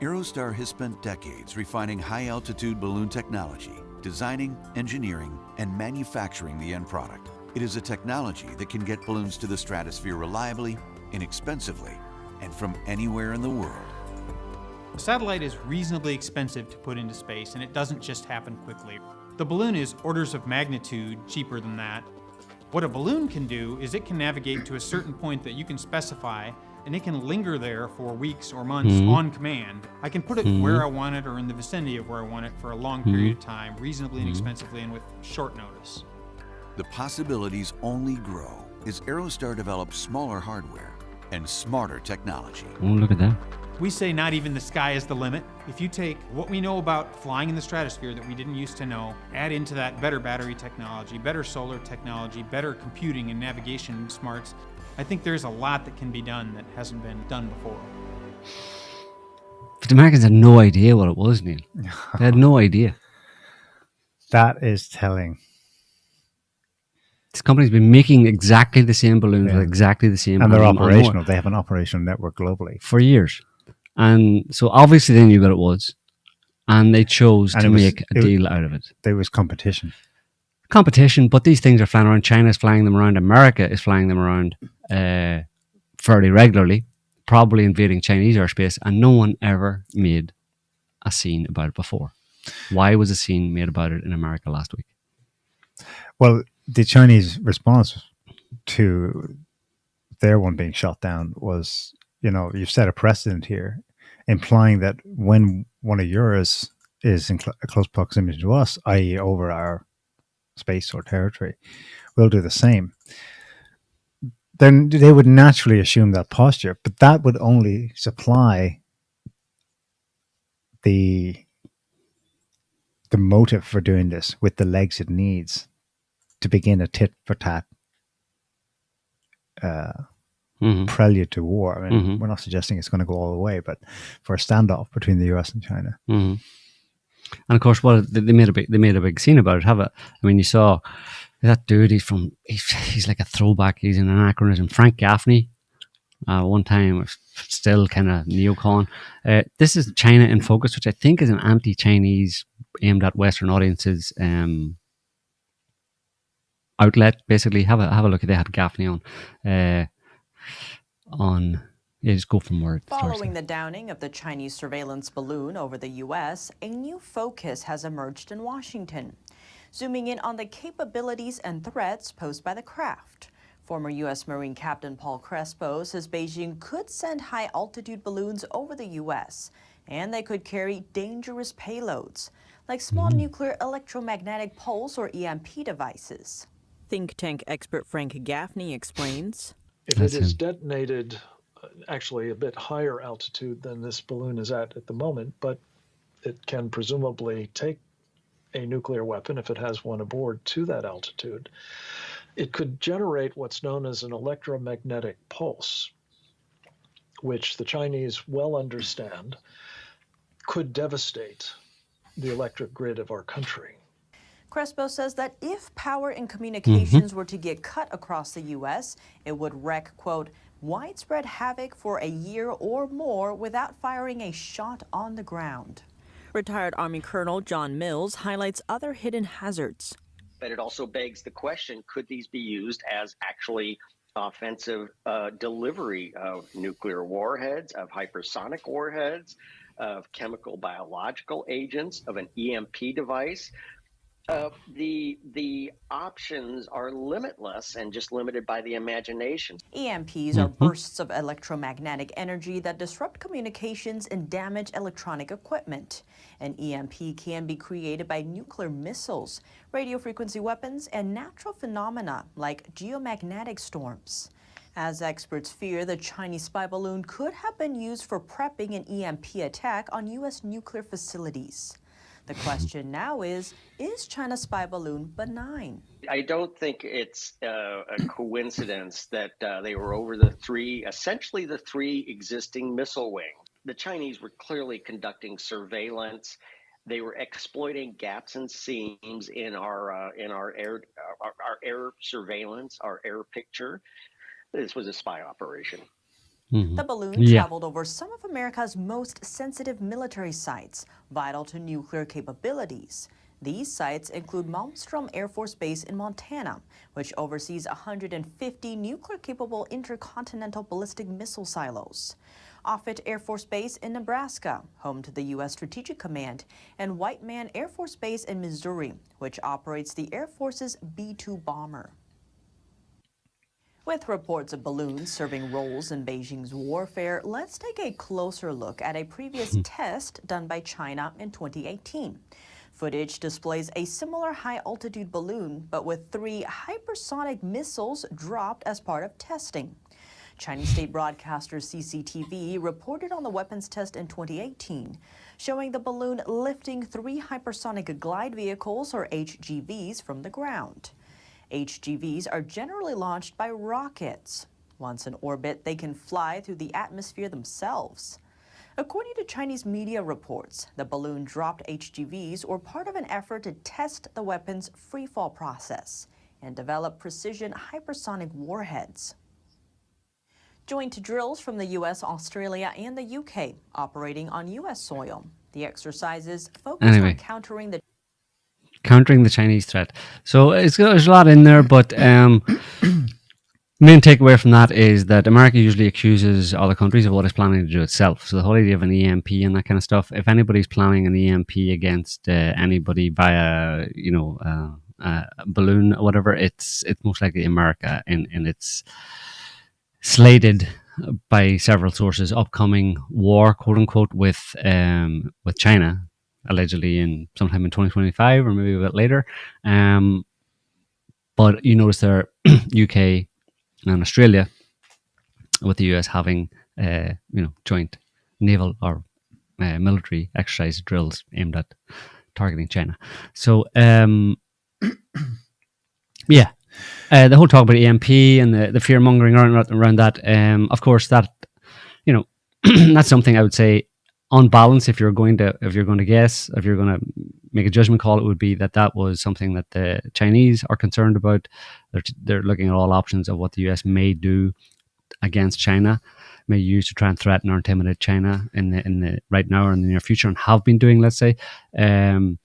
Speaker 4: Aerostar has spent decades refining high-altitude balloon technology, designing, engineering, and manufacturing the end product. It is a technology that can get balloons to the stratosphere reliably, inexpensively, and from anywhere in the world.
Speaker 5: A satellite is reasonably expensive to put into space, and it doesn't just happen quickly. The balloon is orders of magnitude cheaper than that. What a balloon can do is it can navigate to a certain point that you can specify, and it can linger there for weeks or months on command. I can put it where I want it or in the vicinity of where I want it for a long period of time, reasonably inexpensively and with short notice.
Speaker 4: The possibilities only grow as Aerostar develops smaller hardware and smarter technology.
Speaker 1: Oh, look at that.
Speaker 5: We say not even the sky is the limit. If you take what we know about flying in the stratosphere that we didn't used to know, add into that better battery technology, better solar technology, better computing and navigation smarts, I think there's a lot that can be done that hasn't been done before.
Speaker 1: But the Americans had no idea what it was, Neil. They had no idea.
Speaker 2: That is telling.
Speaker 1: This company's been making exactly the same balloons with exactly the same...
Speaker 2: And they're
Speaker 1: on more
Speaker 2: operational. They have an operational network globally.
Speaker 1: for years. And so obviously they knew what it was. And they chose to make a deal out of it.
Speaker 2: There was competition.
Speaker 1: Competition, but these things are flying around. China's flying them around. America is flying them around fairly regularly, probably invading Chinese airspace, and no one ever made a scene about it before. Why was a scene made about it in America last week?
Speaker 2: Well, the Chinese response to their one being shot down was, you've set a precedent here, implying that when one of yours is in close proximity to us, i.e. over our space or territory, we'll do the same. Then they would naturally assume that posture, but that would only supply the motive for doing this with the legs it needs to begin a tit-for-tat prelude to war. I mean, we're not suggesting it's going to go all the way, but for a standoff between the US and China.
Speaker 1: And of course, they made a big scene about it. I mean, you saw that dude. He's like a throwback. He's an anachronism. Frank Gaffney. One time was still kind of neocon. This is China in Focus, which I think is an anti-Chinese aimed at Western audiences outlet. Basically, have a look. They had Gaffney on. Just go from where.
Speaker 6: Following the downing of the Chinese surveillance balloon over the U.S., a new focus has emerged in Washington, zooming in on the capabilities and threats posed by the craft. Former U.S. Marine Captain Paul Crespo says Beijing could send high-altitude balloons over the U.S., and they could carry dangerous payloads, like small nuclear electromagnetic pulse or EMP devices.
Speaker 7: Think tank expert Frank Gaffney explains.
Speaker 8: If it is detonated actually a bit higher altitude than this balloon is at the moment, but it can presumably take a nuclear weapon, if it has one aboard, to that altitude, it could generate what's known as an electromagnetic pulse, which the Chinese well understand could devastate the electric grid of our country.
Speaker 6: Crespo says that if power and communications were to get cut across the U.S., it would wreak, quote, widespread havoc for a year or more without firing a shot on the ground.
Speaker 7: Retired Army Colonel John Mills highlights other hidden hazards.
Speaker 9: But it also begs the question, could these be used as actually offensive delivery of nuclear warheads, of hypersonic warheads, of chemical biological agents, of an EMP device. The options are limitless and just limited by the imagination.
Speaker 6: EMPs are bursts of electromagnetic energy that disrupt communications and damage electronic equipment. An EMP can be created by nuclear missiles, radio frequency weapons, and natural phenomena like geomagnetic storms. As experts fear, the Chinese spy balloon could have been used for prepping an EMP attack on U.S. nuclear facilities. The question now is China's spy balloon benign?
Speaker 9: I don't think it's a coincidence that they were over essentially the three existing missile wings. The Chinese were clearly conducting surveillance. They were exploiting gaps and seams in our air surveillance, our air picture. This was a spy operation.
Speaker 6: The balloon traveled over some of America's most sensitive military sites, vital to nuclear capabilities. These sites include Malmstrom Air Force Base in Montana, which oversees 150 nuclear-capable intercontinental ballistic missile silos. Offutt Air Force Base in Nebraska, home to the U.S. Strategic Command, and White Man Air Force Base in Missouri, which operates the Air Force's B-2 bomber. With reports of balloons serving roles in Beijing's warfare, let's take a closer look at a previous test done by China in 2018. Footage displays a similar high-altitude balloon, but with 3 hypersonic missiles dropped as part of testing. Chinese state broadcaster CCTV reported on the weapons test in 2018, showing the balloon lifting 3 hypersonic glide vehicles, or HGVs, from the ground. HGVs are generally launched by rockets. Once in orbit, they can fly through the atmosphere themselves. According to Chinese media reports, the balloon-dropped HGVs were part of an effort to test the weapon's freefall process and develop precision hypersonic warheads. Joint drills from the U.S., Australia, and the U.K. operating on U.S. soil. The exercises focused on countering the
Speaker 1: Chinese threat. So there's a lot in there, but main takeaway from that is that America usually accuses other countries of what it's planning to do itself. So the whole idea of an EMP and that kind of stuff, if anybody's planning an EMP against anybody via, a balloon or whatever, it's most likely America, and it's slated by several sources upcoming war, quote unquote, with China, allegedly in sometime in 2025 or maybe a bit later. But you notice there, UK and Australia, with the US having joint naval or military exercise drills aimed at targeting China. So the whole talk about EMP and the fear mongering around that. Of course, that that's something I would say, on balance, if you're going to guess, if you're going to make a judgment call, it would be that was something that the Chinese are concerned about. They're looking at all options of what the US may do against China, may use to try and threaten or intimidate China in the right now or in the near future, and have been doing, let's say, the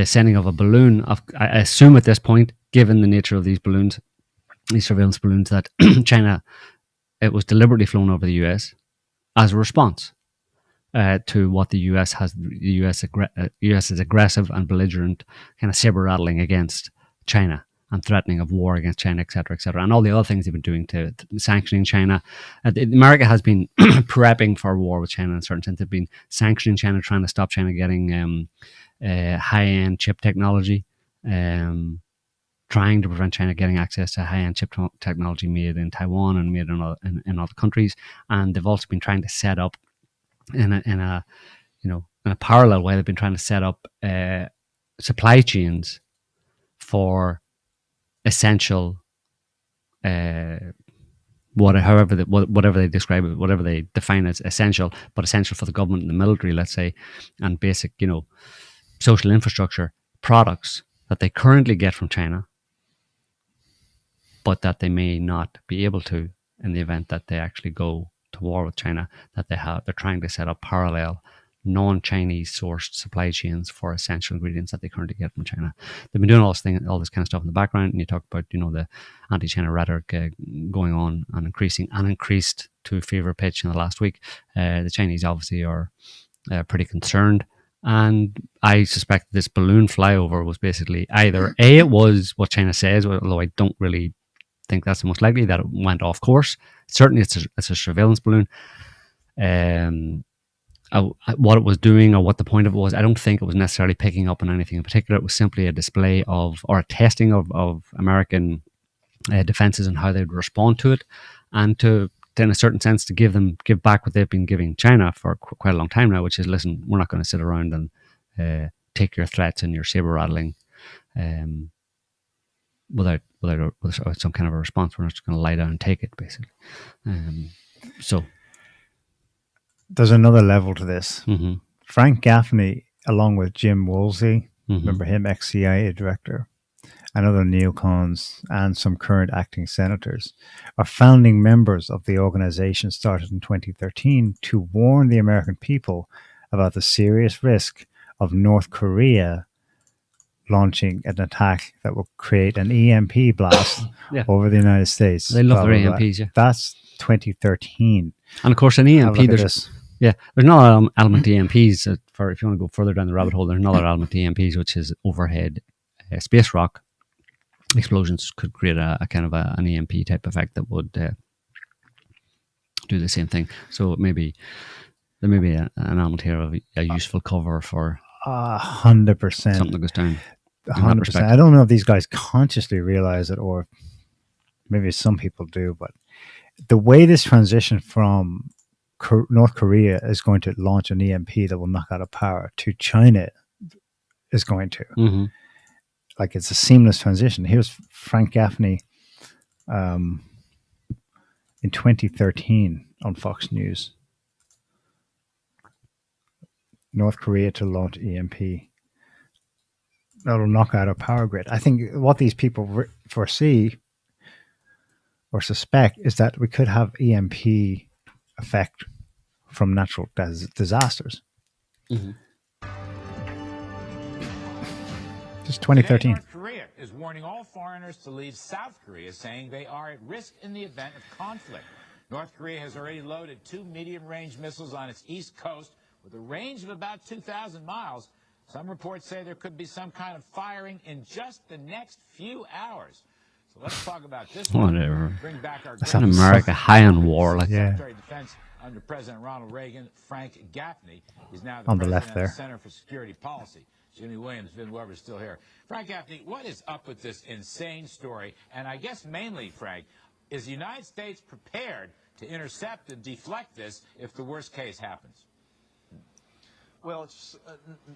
Speaker 1: sending of a balloon. I assume at this point, given the nature of these balloons, these surveillance balloons, that China, it was deliberately flown over the US as a response to what the US has. The US is aggressive and belligerent, kind of saber rattling against China and threatening of war against China, etc., and all the other things they've been doing to sanctioning China. America has been prepping for war with China in a certain sense. They've been sanctioning China, trying to stop China getting high-end chip technology, trying to prevent China getting access to high-end chip technology made in Taiwan and made in other countries. And they've also been trying to set up in a parallel way. They've been trying to set up supply chains for essential, whatever they describe it, whatever they define as essential, but essential for the government and the military, let's say, and basic, social infrastructure products that they currently get from China, but that they may not be able to in the event that they actually go to war with China. They're trying to set up parallel non-Chinese sourced supply chains for essential ingredients that they currently get from China. They've been doing all this kind of stuff in the background, and you talk about, the anti-China rhetoric going on and increased to fever pitch in the last week. The Chinese obviously are pretty concerned, and I suspect this balloon flyover was basically either it was what China says, although I don't really think that's the most likely, that it went off course. Certainly, it's a surveillance balloon. What it was doing or what the point of it was, I don't think it was necessarily picking up on anything in particular. It was simply a display of, or a testing of American defenses and how they'd respond to it, and to, in a certain sense, to give back what they've been giving China for quite a long time now, which is, listen, we're not going to sit around and take your threats and your saber rattling without some kind of a response. We're not just going to lie down and take it, basically. So
Speaker 2: there's another level to this.
Speaker 1: Mm-hmm.
Speaker 2: Frank Gaffney, along with Jim Woolsey, remember him, ex-CIA director, and other neocons and some current acting senators, are founding members of the organization started in 2013 to warn the American people about the serious risk of North Korea launching an attack that will create an EMP blast over the United States.
Speaker 1: They love their EMPs, yeah.
Speaker 2: That's 2013.
Speaker 1: And of course, an EMP, there's another element to EMPs. If you want to go further down the rabbit hole, there's another element to EMPs, which is overhead space rock explosions could create a kind of an EMP type effect that would do the same thing. So there may be an element here of a useful cover for
Speaker 2: 100%.
Speaker 1: Something that goes down.
Speaker 2: 100%. I don't know if these guys consciously realize it, or maybe some people do, but the way this transition from North Korea is going to launch an EMP that will knock out of power to China is going to.
Speaker 1: Mm-hmm.
Speaker 2: Like, it's a seamless transition. Here's Frank Gaffney in 2013 on Fox News. North Korea to launch EMP. That'll knock out our power grid. I think what these people foresee or suspect is that we could have EMP effect from natural disasters.
Speaker 1: Mm-hmm.
Speaker 2: Just 2013.
Speaker 10: North Korea is warning all foreigners to leave South Korea, saying they are at risk in the event of conflict. North Korea has already loaded 2 medium-range missiles on its east coast with a range of about 2,000 miles. Some reports say there could be some kind of firing in just the next few hours. So let's talk about this.
Speaker 1: Whatever.
Speaker 10: Bring back our
Speaker 1: That's America high on war. Like,
Speaker 10: Secretary of Defense under President Ronald Reagan, Frank Gaffney, is now the
Speaker 2: on the
Speaker 10: president
Speaker 2: left
Speaker 10: of
Speaker 2: there.
Speaker 10: the Center for Security Policy. Jimmy Williams, Vin Weber's still here. Frank Gaffney, what is up with this insane story? And I guess mainly, Frank, is the United States prepared to intercept and deflect this if the worst case happens?
Speaker 8: Well, it's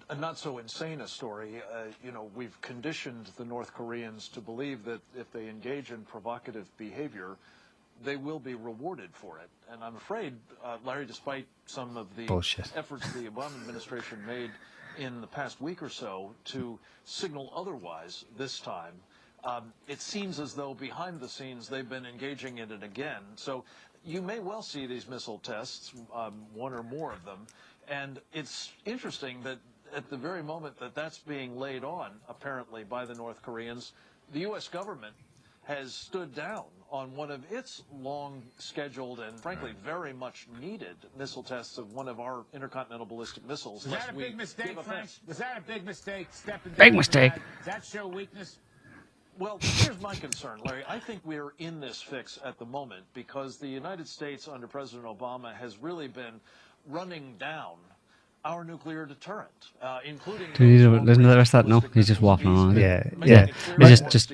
Speaker 8: a not so insane a story. We've conditioned the North Koreans to believe that if they engage in provocative behavior, they will be rewarded for it. And I'm afraid, Larry, despite some of the efforts the Obama administration made in the past week or so to signal otherwise this time, it seems as though behind the scenes they've been engaging in it again. So you may well see these missile tests, one or more of them. And it's interesting that at the very moment that that's being laid on, apparently, by the North Koreans, the U.S. government has stood down on one of its long-scheduled and, frankly, very much needed missile tests of one of our intercontinental ballistic missiles.
Speaker 10: Was that a big mistake, Frank? Was that a big mistake? Stepping down
Speaker 1: big mistake.
Speaker 10: Does that show weakness?
Speaker 8: Well, here's my concern, Larry. I think we're in this fix at the moment because the United States under President Obama has really been running down our nuclear deterrent, including.
Speaker 1: Do you need to listen to the rest of that? No, he's just waffling on.
Speaker 2: Yeah.
Speaker 1: It's just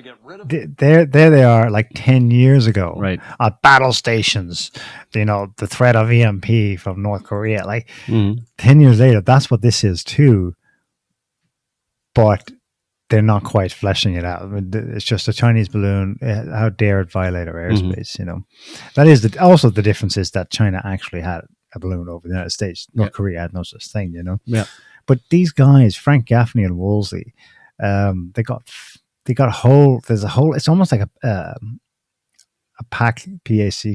Speaker 2: there they are, like 10 years ago,
Speaker 1: right?
Speaker 2: At battle stations, the threat of EMP from North Korea. Like 10 years later, that's what this is too. But they're not quite fleshing it out. I mean, it's just a Chinese balloon. How dare it violate our airspace? That is also the difference is that China actually had a balloon over the United States. North Korea had no such thing,
Speaker 1: Yeah.
Speaker 2: But these guys, Frank Gaffney and Woolsey, they got a whole. There's a whole. It's almost like a PAC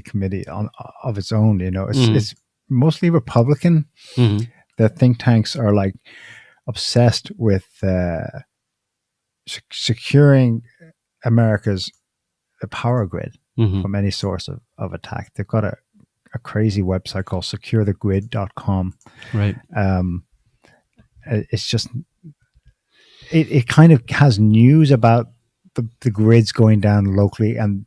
Speaker 2: committee of its own. It's mostly Republican, the think tanks are like obsessed with securing America's power grid from any source of attack. They've got a crazy website called securethegrid.com.
Speaker 1: Right.
Speaker 2: It's just, it kind of has news about the grids going down locally and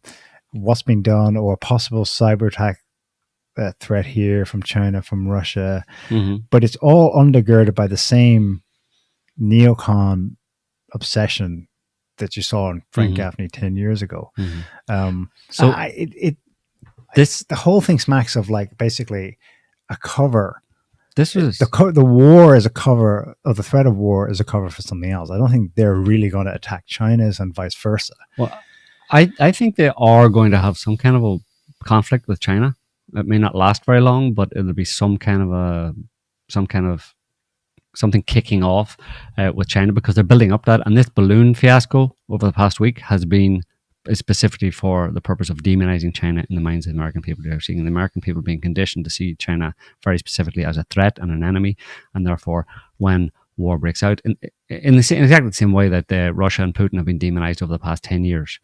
Speaker 2: what's been done, or a possible cyber attack threat here from China, from Russia. But it's all undergirded by the same neocon obsession that you saw in Frank Gaffney 10 years ago. So the whole thing smacks of like basically a cover. This was the war is a cover, or the threat of war is a cover for something else. I don't think they're really going to attack China's and vice versa.
Speaker 1: Well, I think they are going to have some kind of a conflict with China. It may not last very long, but it'll be something kicking off with China, because they're building up that. And this balloon fiasco over the past week is specifically for the purpose of demonizing China in the minds of the American people. They're seeing the American people being conditioned to see China very specifically as a threat and an enemy, and therefore when war breaks out, in exactly the same way that Russia and Putin have been demonized over the past 10 years,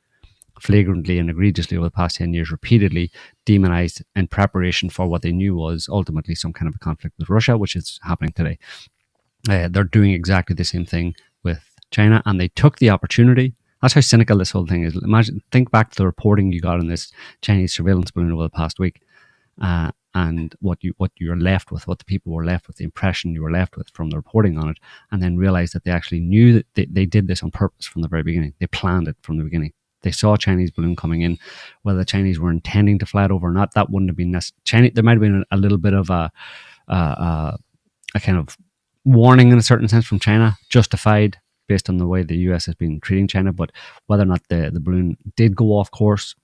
Speaker 1: flagrantly and egregiously over the past 10 years, repeatedly demonized in preparation for what they knew was ultimately some kind of a conflict with Russia, which is happening today. They're doing exactly the same thing with China, and they took the opportunity. That's how cynical this whole thing is. Think back to the reporting you got on this Chinese surveillance balloon over the past week, and what you're left with, what the people were left with, the impression you were left with from the reporting on it, and then realize that they actually knew that they did this on purpose from the very beginning. They planned it from the beginning. They saw a Chinese balloon coming in. Whether the Chinese were intending to fly it over or not, that wouldn't have been necessary. There might have been a little bit of a kind of warning in a certain sense from China, justified based on the way the US has been treating China. But whether or not the balloon did go off course,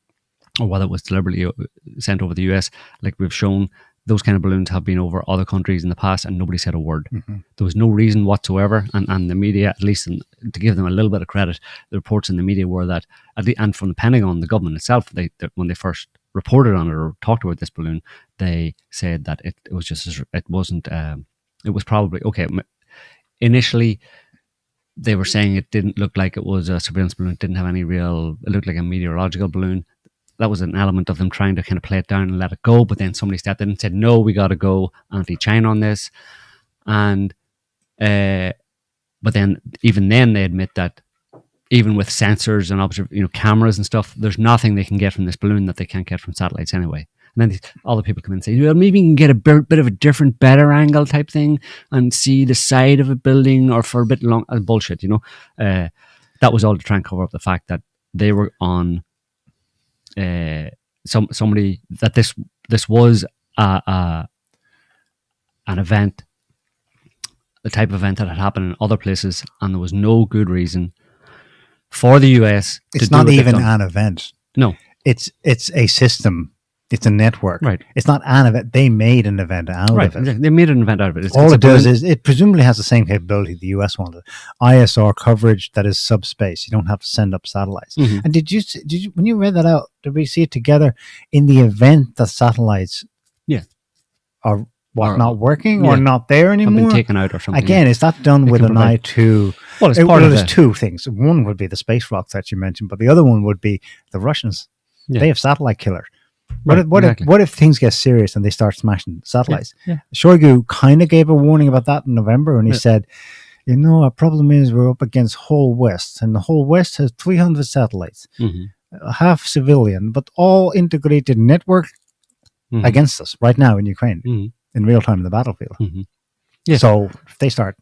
Speaker 1: or whether it was deliberately sent over the US, like we've shown, those kind of balloons have been over other countries in the past and nobody said a word. There was no reason whatsoever. And the media, at least to give them a little bit of credit, the reports in the media were that, and from the Pentagon, the government itself, when they first reported on it or talked about this balloon, they said that it was probably, okay, initially they were saying it didn't look like it was a surveillance balloon. It didn't have any it looked like a meteorological balloon. That was an element of them trying to kind of play it down and let it go. But then somebody stepped in and said, no, we got to go anti-China on this. And, but then, even then they admit that even with sensors and cameras and stuff, there's nothing they can get from this balloon that they can't get from satellites anyway. And then other people come in and say, well, maybe you can get a bit of a different, better angle type thing and see the side of a building, or for a bit long. Bullshit, that was all to try and cover up the fact that they were on somebody, that this was an event, the type of event that had happened in other places, and there was no good reason for the US to do
Speaker 2: it's not
Speaker 1: what
Speaker 2: even
Speaker 1: they've done.
Speaker 2: an event.
Speaker 1: No,
Speaker 2: it's a system. It's a network.
Speaker 1: Right.
Speaker 2: It's not an event. They made an event out of it.
Speaker 1: They made an event out of it.
Speaker 2: All it does is, it presumably has the same capability the US wanted. ISR coverage that is subspace. You don't have to send up satellites. And did you when you read that out, did we see it together in the event that satellites are not working or not there anymore?
Speaker 1: Have been taken out or something.
Speaker 2: Again, is that done with an eye to...
Speaker 1: Well, it's part of
Speaker 2: there's two things. One would be the space rocks that you mentioned, but the other one would be the Russians.
Speaker 1: Yeah.
Speaker 2: They have satellite killers.
Speaker 1: Right,
Speaker 2: What if things get serious and they start smashing satellites?
Speaker 1: Yeah.
Speaker 2: Shoigu kind of gave a warning about that in November, and he said, our problem is we're up against whole West, and the whole West has 300 satellites, half civilian, but all integrated network against us right now in Ukraine, in real time in the battlefield. So if they start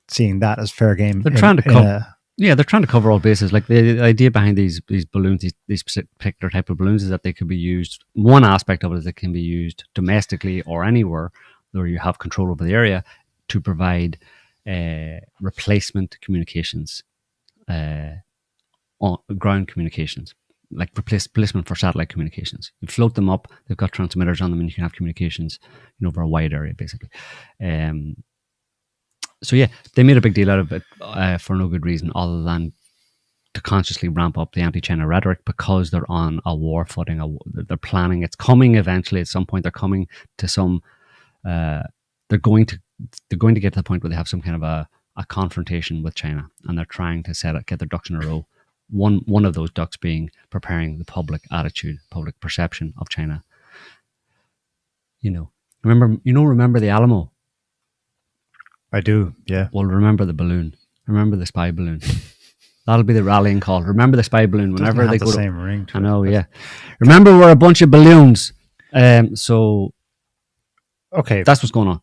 Speaker 2: seeing that as fair game,
Speaker 1: they're trying to cover. They're trying to cover all bases. Like the idea behind these balloons, these particular type of balloons, is that they could be used. One aspect of it is they can be used domestically or anywhere where you have control over the area, to provide replacement communications, on ground communications, like replacement for satellite communications. You float them up; they've got transmitters on them, and you can have communications, over a wide area, basically. So they made a big deal out of it for no good reason other than to consciously ramp up the anti-China rhetoric, because they're on a war footing. They're planning. It's coming eventually. At some point, they're coming to some. They're going to they're going to get to the point where they have some kind of a confrontation with China, and they're trying to get their ducks in a row. One of those ducks being preparing the public attitude, public perception of China. Remember the Alamo?
Speaker 2: I do, yeah.
Speaker 1: Well, remember the balloon. Remember the spy balloon. That'll be the rallying call. Remember the spy balloon. Whenever they
Speaker 2: go the same ring.
Speaker 1: I know, yeah. Remember, we're a bunch of balloons. So,
Speaker 2: okay,
Speaker 1: that's what's going on.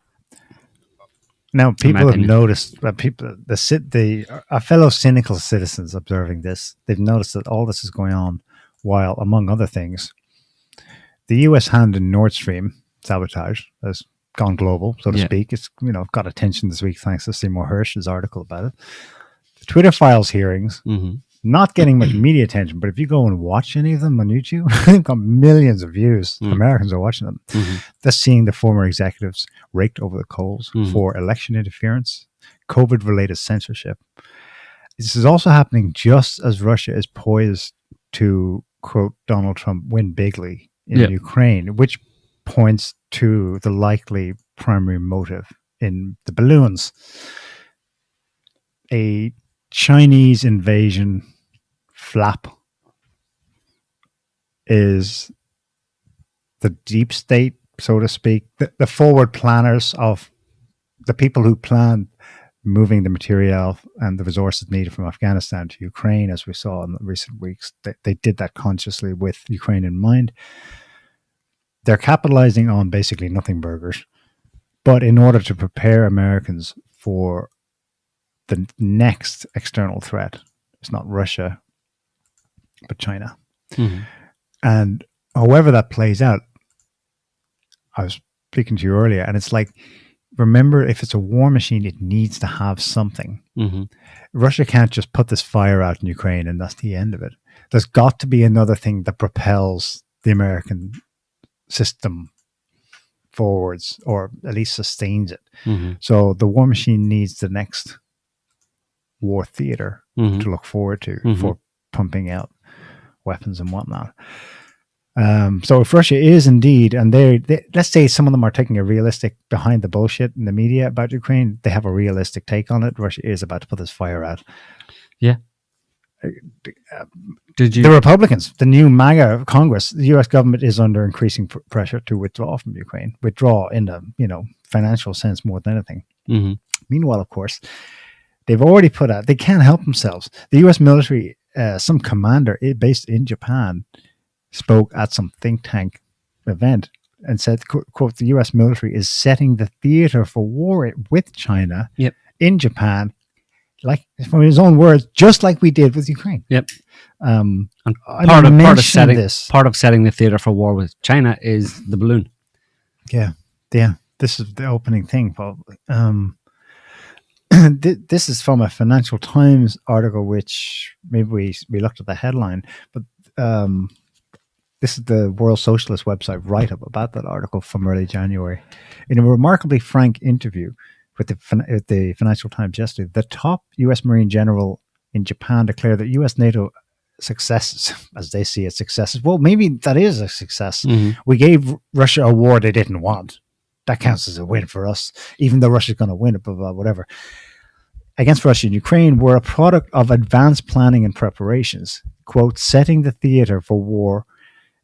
Speaker 2: Now, people have noticed. Our fellow cynical citizens observing this, they've noticed that all this is going on while, among other things, the U.S. hand in Nord Stream sabotage has gone global, so to speak. It's got attention this week thanks to Seymour Hersh's article about it. The Twitter Files hearings, not getting much media attention, but if you go and watch any of them on YouTube, they've got millions of views. Americans are watching them. They're seeing the former executives raked over the coals for election interference, COVID-related censorship. This is also happening just as Russia is poised to, quote, Donald Trump, win bigly in Ukraine, which points to the likely primary motive in the balloons. A Chinese invasion flap is the deep state, so to speak, the forward planners of the people who planned moving the material and the resources needed from Afghanistan to Ukraine, as we saw in the recent weeks. They did that consciously with Ukraine in mind. They're capitalizing on basically nothing burgers, but in order to prepare Americans for the next external threat, it's not Russia, but China. And however that plays out, I was speaking to you earlier, and it's like, remember, if it's a war machine, it needs to have something. Russia can't just put this fire out in Ukraine and that's the end of it. There's got to be another thing that propels the American system forwards, or at least sustains it. So the war machine needs the next war theater to look forward to for pumping out weapons and whatnot. So if Russia is indeed, and they let's say some of them are taking a realistic behind the bullshit in the media about Ukraine, they have a realistic take on it. Russia is about to put this fire out.
Speaker 1: Yeah.
Speaker 2: The Republicans, the new MAGA Congress, the U.S. government is under increasing pressure to withdraw from Ukraine. Withdraw in the financial sense more than anything. Meanwhile, of course, they've already put out, they can't help themselves. The U.S. military, some commander based in Japan, spoke at some think tank event and said, quote, the U.S. military is setting the theater for war with China in Japan, like, from his own words, just like we did with Ukraine.
Speaker 1: And part of setting the theater for war with China is the balloon.
Speaker 2: This is the opening thing, probably. This is from a Financial Times article, which maybe we looked at the headline, but this is the World Socialist website write-up about that article from early January. In a remarkably frank interview with the Financial Times yesterday, the top U.S. Marine General in Japan declared that U.S. NATO successes, as they see it, successes. Well, maybe that is a success. We gave Russia a war they didn't want. That counts as a win for us, even though Russia's going to win it, blah, blah, whatever. Against Russia and Ukraine were a product of advanced planning and preparations, quote, setting the theater for war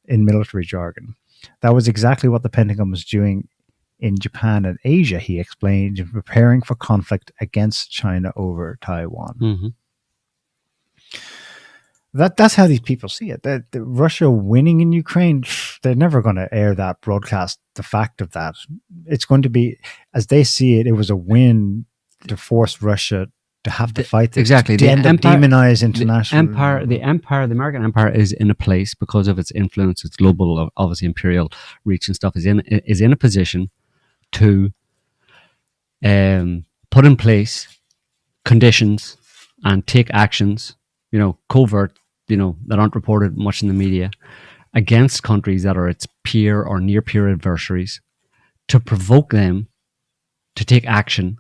Speaker 2: in military jargon. That was exactly what the Pentagon was doing in Japan and Asia, he explained, in preparing for conflict against China over Taiwan. That's how these people see it. The Russia winning in Ukraine, they're never going to air that, broadcast the fact of that. It's going to be, as they see it, it was a win to force Russia to have to fight this,
Speaker 1: exactly.
Speaker 2: To demonize international.
Speaker 1: The American empire is in a place, because of its influence, its global, obviously imperial reach and stuff, is in a position to put in place conditions and take actions, covert, that aren't reported much in the media, against countries that are its peer or near peer adversaries, to provoke them to take action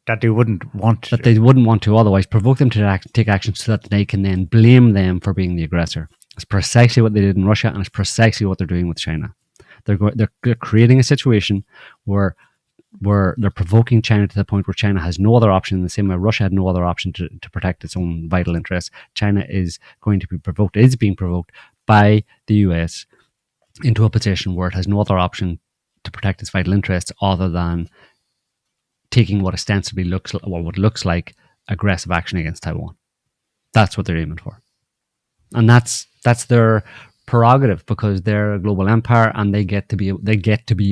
Speaker 2: that they wouldn't want to.
Speaker 1: That they wouldn't want to otherwise. Provoke them to take action so that they can then blame them for being the aggressor. It's precisely what they did in Russia, and it's precisely what they're doing with China. They're creating a situation where where they're provoking China to the point where China has no other option, in the same way Russia had no other option to protect its own vital interests. China is going to be provoked, is being provoked by the US into a position where it has no other option to protect its vital interests other than taking what ostensibly looks like aggressive action against Taiwan. That's what they're aiming for. And that's their prerogative, because they're a global empire and they get to be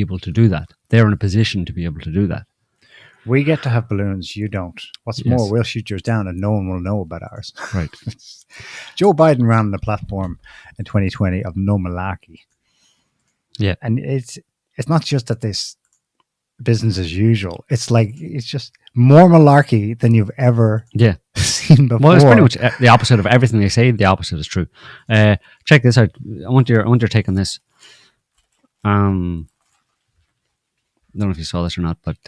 Speaker 1: able to do that. They're in a position to be able to do that.
Speaker 2: We get to have balloons, you don't. What's more, we'll shoot yours down and no one will know about ours.
Speaker 1: Right.
Speaker 2: Joe Biden ran the platform in 2020 of no malarkey.
Speaker 1: Yeah.
Speaker 2: And it's not just that this business as usual. It's just more malarkey than you've ever seen before.
Speaker 1: Well, it's pretty much the opposite of everything they say. The opposite is true. Check this out. I want your take on this. I don't know if you saw this or not, but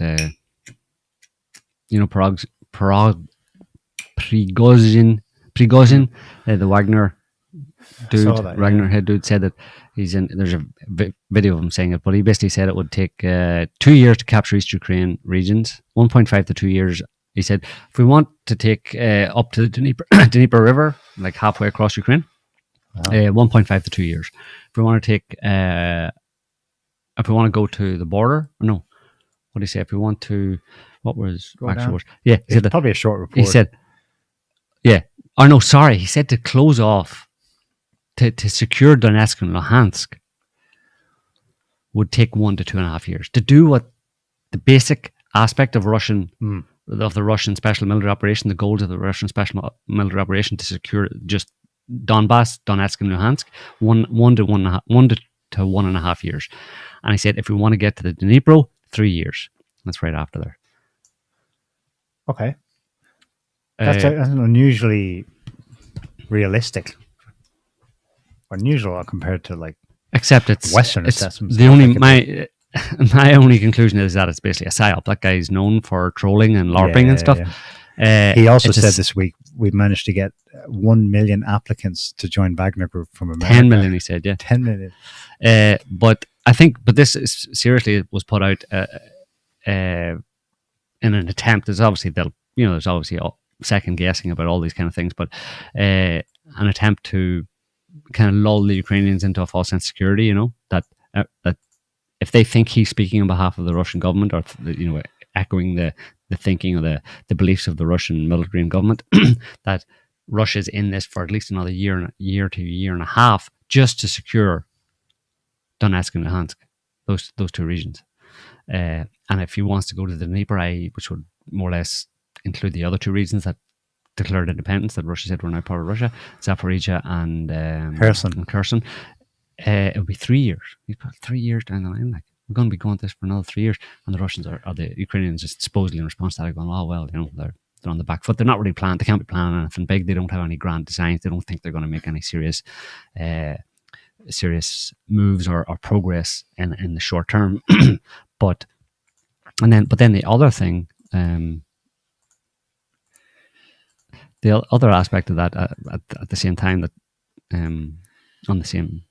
Speaker 1: Prigozhin, the Wagner dude, Wagner head dude, said that he's in. There's a video of him saying it, but he basically said it would take 2 years to capture East Ukraine regions, 1.5 to 2 years. He said if we want to take up to the Dnieper River, like halfway across Ukraine, 1.5 to 2 years. If we want to take, if we want to go to the border, no, what did he say? If we want to, what was actual words? Yeah, he said
Speaker 2: probably a short report.
Speaker 1: He said, yeah, oh no, sorry, he said to close off, to secure Donetsk and Luhansk would take 1 to 2.5 years to do what the basic aspect of the Russian special military operation, the goals of the Russian special military operation to secure just Donbass, Donetsk, and Luhansk, 1 to 1.5 years. And he said, if we want to get to the Dnipro, 3 years. That's right after there.
Speaker 2: Okay, that's unusually realistic. Unusual compared to
Speaker 1: except it's
Speaker 2: Western assessments.
Speaker 1: The only my only conclusion is that it's basically a psyop. That guy's known for trolling and LARPing and stuff.
Speaker 2: Yeah. He also said this week we've managed to get 1 million applicants to join Wagner Group from America.
Speaker 1: 10 million, he said. Yeah,
Speaker 2: 10 million.
Speaker 1: But I think, this is, seriously, it was put out in an attempt. There's obviously there's obviously second guessing about all these kind of things, but an attempt to kind of lull the Ukrainians into a false sense of security, that if they think he's speaking on behalf of the Russian government, or echoing the thinking or the beliefs of the Russian military and government, that Russia's in this for at least another year to a year and a half just to secure Donetsk and Luhansk, those two regions. And if he wants to go to the Dnieper, which would more or less include the other two regions that declared independence, that Russia said were now part of Russia, Zaporizhia and Kherson, it would be 3 years. You've got 3 years down the line. We're going to be going this for another 3 years, and the Russians or the Ukrainians just supposedly in response to that are going, oh well, they're on the back foot. They're not really planned. They can't be planning anything big. They don't have any grand designs. They don't think they're going to make any serious moves or progress in the short term. but then the other thing. The other aspect of that at the same time, that on the same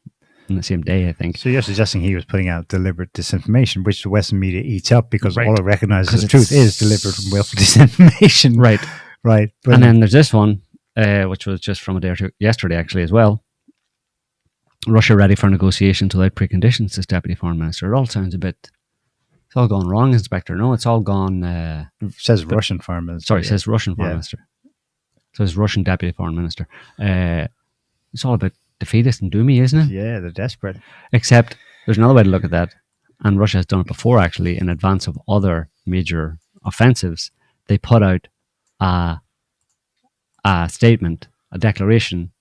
Speaker 1: day, I think.
Speaker 2: So you're suggesting he was putting out deliberate disinformation, which the Western media eats up because all it recognizes as truth is deliberate and willful disinformation.
Speaker 1: Right.
Speaker 2: Right.
Speaker 1: And then there's this one, which was just from a day or two yesterday, actually, as well. Russia ready for negotiations without preconditions, says Deputy Foreign Minister. It all sounds it's all gone wrong, Inspector. No, it's all gone.
Speaker 2: Says Russian Foreign Minister.
Speaker 1: Sorry, says Russian Foreign Minister. So it's Russian Deputy Foreign Minister. It's all about defeatist and doomy, isn't it?
Speaker 2: Yeah, they're desperate.
Speaker 1: Except there's another way to look at that, and Russia has done it before, actually, in advance of other major offensives. They put out a statement, a declaration,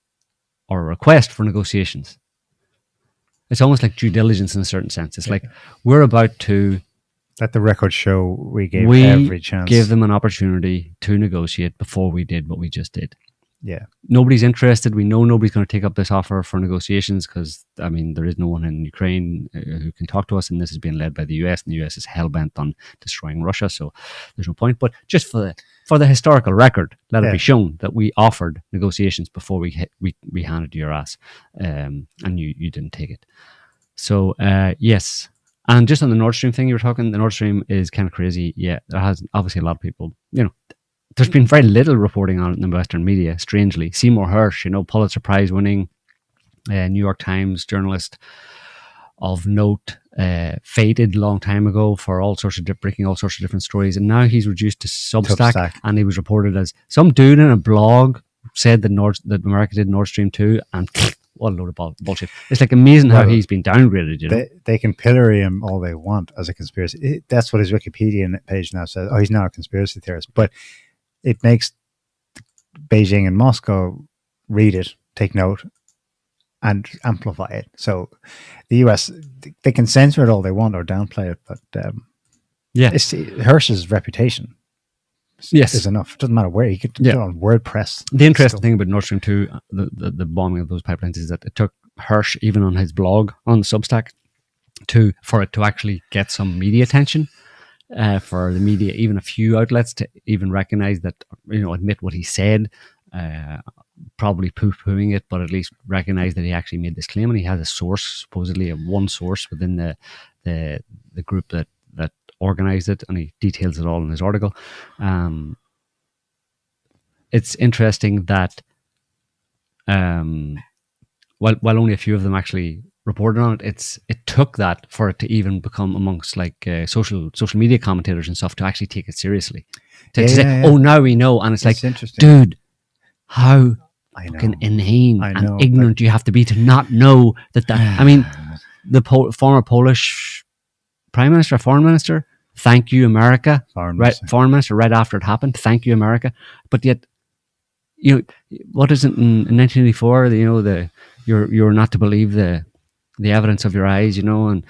Speaker 1: or a request for negotiations. It's almost like due diligence in a certain sense. It's like, we're about to...
Speaker 2: Let the record show we gave every chance.
Speaker 1: We gave them an opportunity to negotiate before we did what we just did.
Speaker 2: Yeah.
Speaker 1: Nobody's interested. We know nobody's going to take up this offer for negotiations because, there is no one in Ukraine who can talk to us, and this is being led by the US, and the US is hell-bent on destroying Russia, so there's no point. But just for the historical record, let it be shown that we offered negotiations before we handed you your ass, and you didn't take it. So, yes, And just on the Nord Stream thing you were talking, the Nord Stream is kind of crazy. Yeah, there has obviously a lot of people, there's been very little reporting on it in the Western media, strangely. Seymour Hersh, Pulitzer Prize winning New York Times journalist of note, faded a long time ago for breaking all sorts of different stories. And now he's reduced to Substack. And he was reported as some dude in a blog said that America did Nord Stream 2, and what a load of bullshit. It's like amazing how he's been downgraded,
Speaker 2: They can pillory him all they want as a conspiracy. That's what his Wikipedia page now says. Oh, he's now a conspiracy theorist. But it makes Beijing and Moscow read it, take note, and amplify it. So the US, they can censor it all they want or downplay it, but it's Hersh's reputation is enough. It doesn't matter where. He could do it on WordPress.
Speaker 1: The interesting thing about Nord Stream 2, the bombing of those pipelines, is that it took Hersh, even on his blog, on Substack, for it to actually get some media attention. For the media, even a few outlets, to even recognize that, admit what he said, probably poo-pooing it, but at least recognize that he actually made this claim, and he has a source, supposedly one source within the group that organized it, and he details it all in his article. It's interesting that while only a few of them actually reported on it, it took that for it to even become amongst social media commentators and stuff to actually take it seriously. To say, oh, now we know. And it's like, dude, how fucking inane and ignorant do you have to be to not know that? I mean, the former Polish Prime Minister, Foreign Minister, thank you, America. Foreign Minister, right after it happened, thank you, America. But yet, what is it in 1984? You're not to believe the evidence of your eyes, and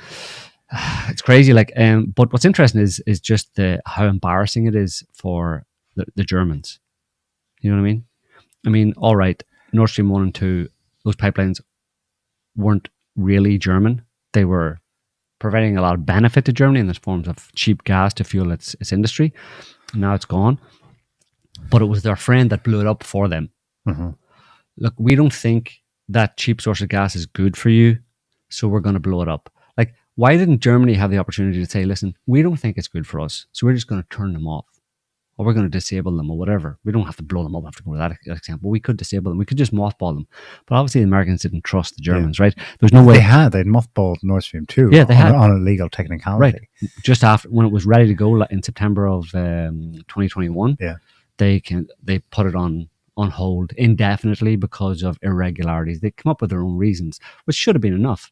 Speaker 1: it's crazy. But what's interesting is just how embarrassing it is for the Germans. You know what I mean? I mean, all right, Nord Stream 1 and 2, those pipelines weren't really German. They were providing a lot of benefit to Germany in the forms of cheap gas to fuel its industry. Now it's gone. But it was their friend that blew it up for them. Mm-hmm. Look, we don't think that cheap source of gas is good for you, so we're going to blow it up. Why didn't Germany have the opportunity to say, listen, we don't think it's good for us, so we're just going to turn them off, or we're going to disable them, or whatever. We don't have to blow them up, have to go to that example. We could disable them. We could just mothball them. But obviously the Americans didn't trust the Germans, right? There's no way.
Speaker 2: They'd mothballed Nord Stream 2 on a legal technicality.
Speaker 1: Right. Just after, when it was ready to go in September of 2021, they put it on hold indefinitely because of irregularities. They come up with their own reasons, which should have been enough,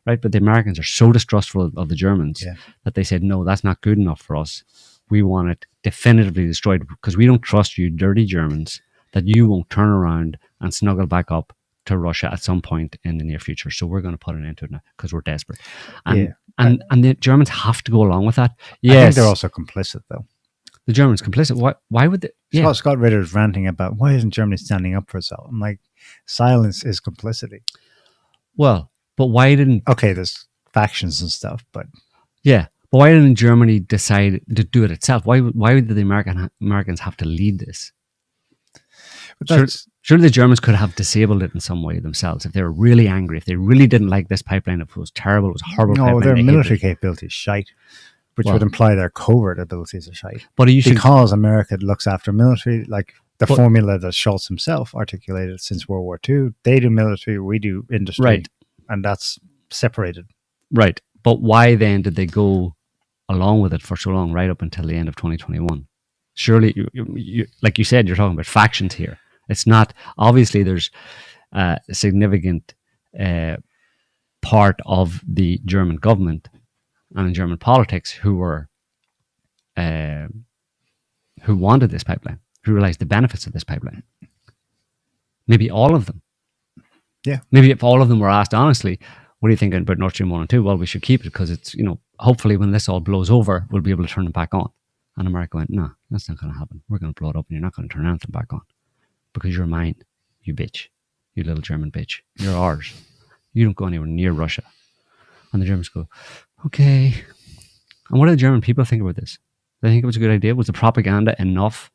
Speaker 1: right? But the Americans are so distrustful of the Germans that they said, no, that's not good enough for us. We want it definitively destroyed because we don't trust you, dirty Germans, that you won't turn around and snuggle back up to Russia at some point in the near future. So we're going to put an end to it now because we're desperate. And the Germans have to go along with that.
Speaker 2: Yes. I think they're also complicit, though.
Speaker 1: The Germans complicit? Why would they?
Speaker 2: Yeah. Scott Ritter's ranting about why isn't Germany standing up for itself? I'm like, silence is complicity.
Speaker 1: Well, but why didn't...
Speaker 2: Okay, there's factions and stuff, but...
Speaker 1: Yeah, but why didn't Germany decide to do it itself? Why did the Americans have to lead this? Surely the Germans could have disabled it in some way themselves if they were really angry, if they really didn't like this pipeline, if it was terrible, it was a horrible pipeline.
Speaker 2: No, their military capability is shite. Which would imply their covert abilities are shite. Because America looks after military, formula that Schultz himself articulated since World War II. They do military, we do industry.
Speaker 1: Right.
Speaker 2: And that's separated.
Speaker 1: Right. But why then did they go along with it for so long, right up until the end of 2021? Surely, you like you said, you're talking about factions here. It's not, obviously there's a significant part of the German government and in German politics who wanted this pipeline, who realized the benefits of this pipeline. Maybe all of them.
Speaker 2: Yeah.
Speaker 1: Maybe if all of them were asked honestly, what are you thinking about Nord Stream 1 and 2? Well, we should keep it because it's, hopefully when this all blows over, we'll be able to turn it back on. And America went, no, that's not going to happen. We're going to blow it up and you're not going to turn anything back on because you're mine, you bitch, you little German bitch. You're ours. You don't go anywhere near Russia. And the Germans go, okay. And what do the German people think about this? Do they think it was a good idea? Was the propaganda enough,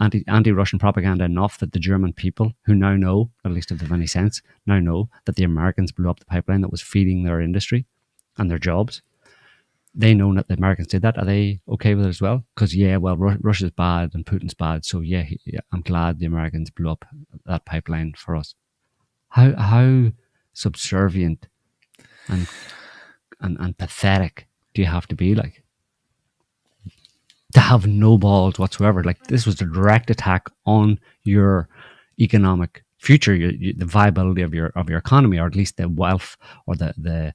Speaker 1: anti-Russian propaganda enough that the German people, who now know, at least if they have any sense, now know that the Americans blew up the pipeline that was feeding their industry and their jobs? they know that the Americans did that. Are they okay with it as well? Because Russia's bad and Putin's bad. So I'm glad the Americans blew up that pipeline for us. How subservient and pathetic do you have to be, like, to have no balls whatsoever? Like, this was a direct attack on your economic future, the viability of your economy, or at least the wealth or the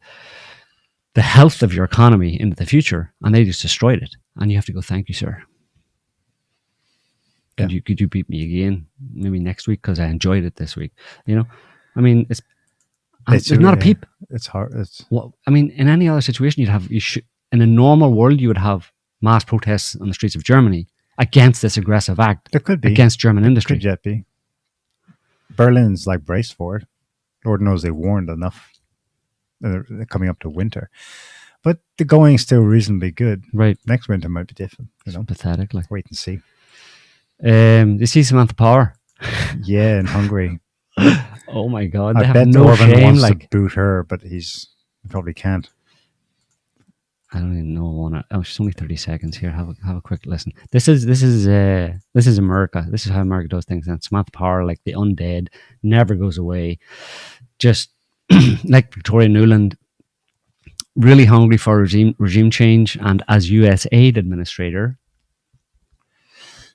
Speaker 1: health of your economy into the future, and they just destroyed it. And you have to go, thank you, sir. Could you beat me again, maybe next week, because I enjoyed it this week? You know, I mean, there's not a peep.
Speaker 2: It's hard.
Speaker 1: In any other situation, in a normal world, you would have mass protests on the streets of Germany against this aggressive act.
Speaker 2: There could be
Speaker 1: against German industry.
Speaker 2: Could yet be. Berlin's like braced for it. Lord knows they warned enough. They're coming up to winter, but the going is still reasonably good.
Speaker 1: Right.
Speaker 2: Next winter might be different.
Speaker 1: It's pathetic. Like,
Speaker 2: wait and see.
Speaker 1: You see Samantha Power?
Speaker 2: Yeah, in Hungary.
Speaker 1: Oh my God!
Speaker 2: I bet
Speaker 1: no
Speaker 2: Orban
Speaker 1: shame.
Speaker 2: wants
Speaker 1: Like,
Speaker 2: to boot her, but he probably can't.
Speaker 1: I don't even know. She's only 30 seconds here. Have a quick listen. This is America. This is how America does things. And Samantha Power, like the undead, never goes away. Just like Victoria Nuland, really hungry for regime change. And as U.S. aid administrator,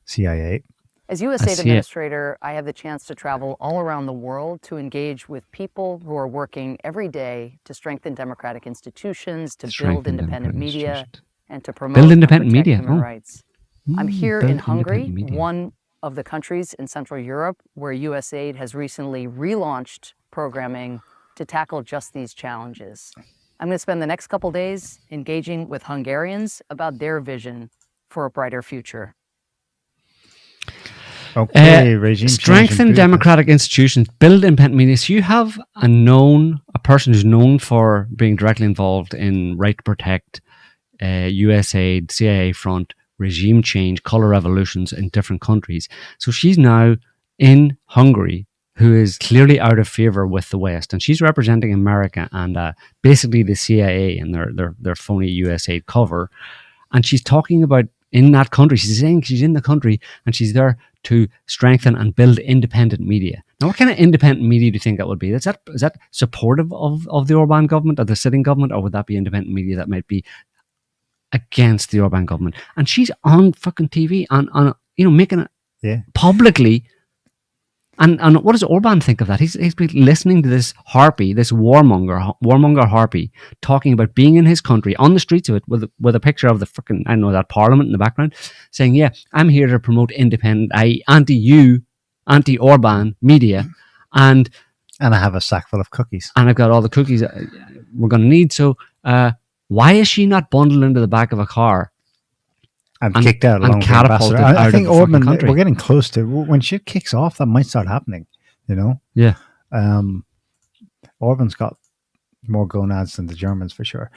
Speaker 2: CIA.
Speaker 11: As USAID administrator, I have the chance to travel all around the world to engage with people who are working every day to strengthen democratic institutions, to build independent media, and to promote and protect human rights. I'm here in Hungary, one of the countries in Central Europe where USAID has recently relaunched programming to tackle just these challenges. I'm going to spend the next couple days engaging with Hungarians about their vision for a brighter future.
Speaker 2: Okay, regime
Speaker 1: strengthen democratic institutions, build independent media. So you have a person who's known for being directly involved in right to protect, USAID, CIA front, regime change, color revolutions in different countries. So she's now in Hungary, who is clearly out of favor with the West, and she's representing America and basically the CIA and their phony USAID cover. And she's talking about in that country. She's saying she's in the country and she's there to strengthen and build independent media. Now, what kind of independent media do you think that would be? Is that supportive of the Orban government or the sitting government, or would that be independent media that might be against the Orban government? And she's on fucking TV on making it publicly. And what does Orban think of that? He's listening to this harpy, this warmonger harpy, talking about being in his country on the streets of it with a picture of the fucking, I don't know, that parliament in the background, saying, yeah, I'm here to promote independent, anti-Orban media, and
Speaker 2: I have a sack full of cookies.
Speaker 1: And I've got all the cookies we're going to need. So why is she not bundled into the back of a car
Speaker 2: and kicked out
Speaker 1: and catapulted out
Speaker 2: I think
Speaker 1: of the
Speaker 2: Orban,
Speaker 1: country?
Speaker 2: we're getting close to when shit kicks off. That might start happening.
Speaker 1: Yeah.
Speaker 2: Orban's got more gonads than the Germans for sure.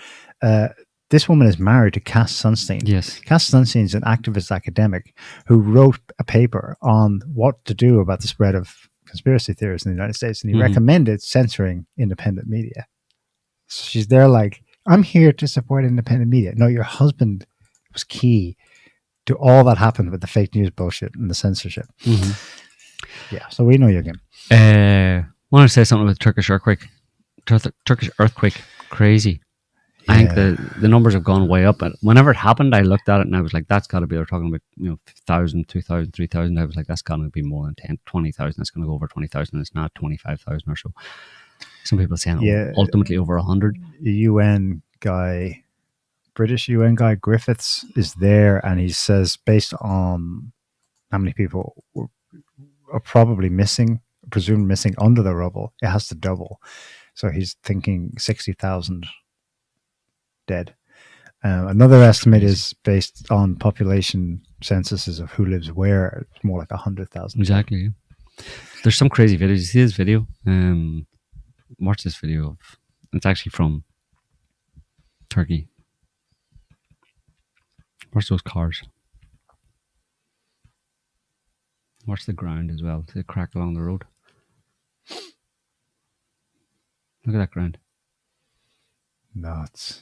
Speaker 2: This woman is married to Cass Sunstein.
Speaker 1: Yes.
Speaker 2: Cass Sunstein is an activist academic who wrote a paper on what to do about the spread of conspiracy theories in the United States, and he recommended censoring independent media. So she's there like, I'm here to support independent media. No, your husband was key to all that happened with the fake news bullshit and the censorship. Yeah, so we know your game.
Speaker 1: I want to say something about the Turkish earthquake. Turkish earthquake, crazy. I think the numbers have gone way up. But whenever it happened, I looked at it and I was like, that's got to be, they're talking about 1,000, 2,000, 3,000. I was like, that's got to be more than 10, 20,000. It's going to go over 20,000. It's not 25,000 or so. Some people saying ultimately over 100.
Speaker 2: UN guy, British UN guy Griffiths is there, and he says based on how many people are probably presumed missing under the rubble, it has to double. So he's thinking 60,000 dead. Another estimate is based on population censuses of who lives where. It's more like 100,000.
Speaker 1: Exactly. There's some crazy videos. You see this video? Watch this video. It's actually from Turkey. Watch those cars. Watch the ground as well. The crack along the road. Look at that ground.
Speaker 2: Nuts.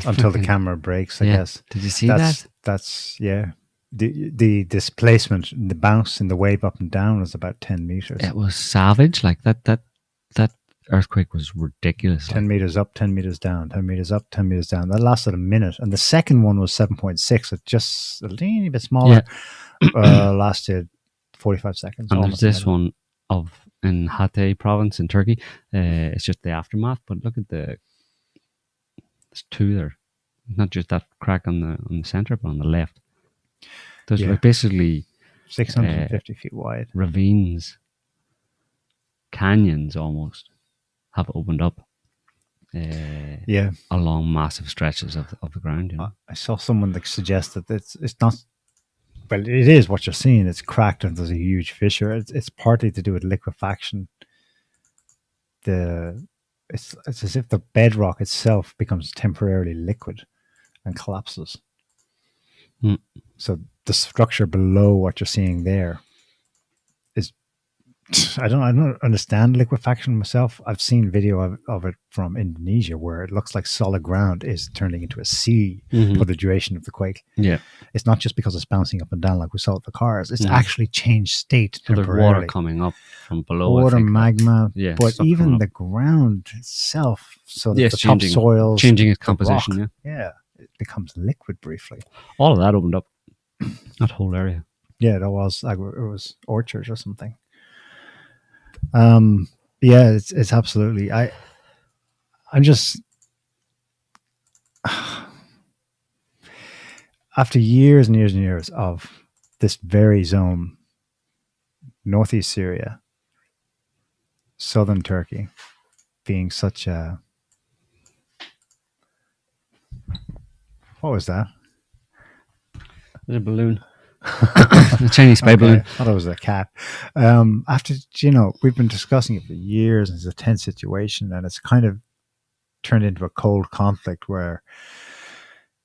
Speaker 2: until the camera breaks, I guess.
Speaker 1: Did you see
Speaker 2: That's yeah. The displacement, the bounce in the wave up and down was about 10 meters.
Speaker 1: It was savage. Like that earthquake was ridiculous.
Speaker 2: 10 meters up, 10 meters down, 10 meters up, 10 meters down. That lasted a minute. And the second one was 7.6. It just a little bit smaller. Lasted 45 seconds.
Speaker 1: And there's this one in Hatay province in Turkey. It's just the aftermath. But look at there's two there. Not just that crack on the center, but on the left. There's like basically
Speaker 2: 650 feet wide.
Speaker 1: Ravines, canyons almost have opened up. Along massive stretches of the ground. You know?
Speaker 2: I saw someone that suggested that it's not. Well, it is what you're seeing. It's cracked and there's a huge fissure. It's partly to do with liquefaction. It's as if the bedrock itself becomes temporarily liquid and collapses. So the structure below what you're seeing there is, I don't understand liquefaction myself. I've seen video of it from Indonesia where it looks like solid ground is turning into a sea for the duration of the quake.
Speaker 1: Yeah,
Speaker 2: it's not just because it's bouncing up and down like we saw with the cars. It's actually changed state
Speaker 1: so
Speaker 2: temporarily.
Speaker 1: There's water coming up from below.
Speaker 2: Water, magma, but even the
Speaker 1: up.
Speaker 2: Ground itself, so that the
Speaker 1: changing,
Speaker 2: topsoils,
Speaker 1: changing its composition.
Speaker 2: It becomes liquid briefly.
Speaker 1: All of that opened up. That whole area.
Speaker 2: Yeah, it was orchards or something. It's absolutely. I'm just after years and years and years of this very zone, northeast Syria, southern Turkey, being such a. What was that?
Speaker 1: There's a balloon. A Chinese spy balloon.
Speaker 2: I thought it was a cat. After, we've been discussing it for years, and it's a tense situation, and it's kind of turned into a cold conflict where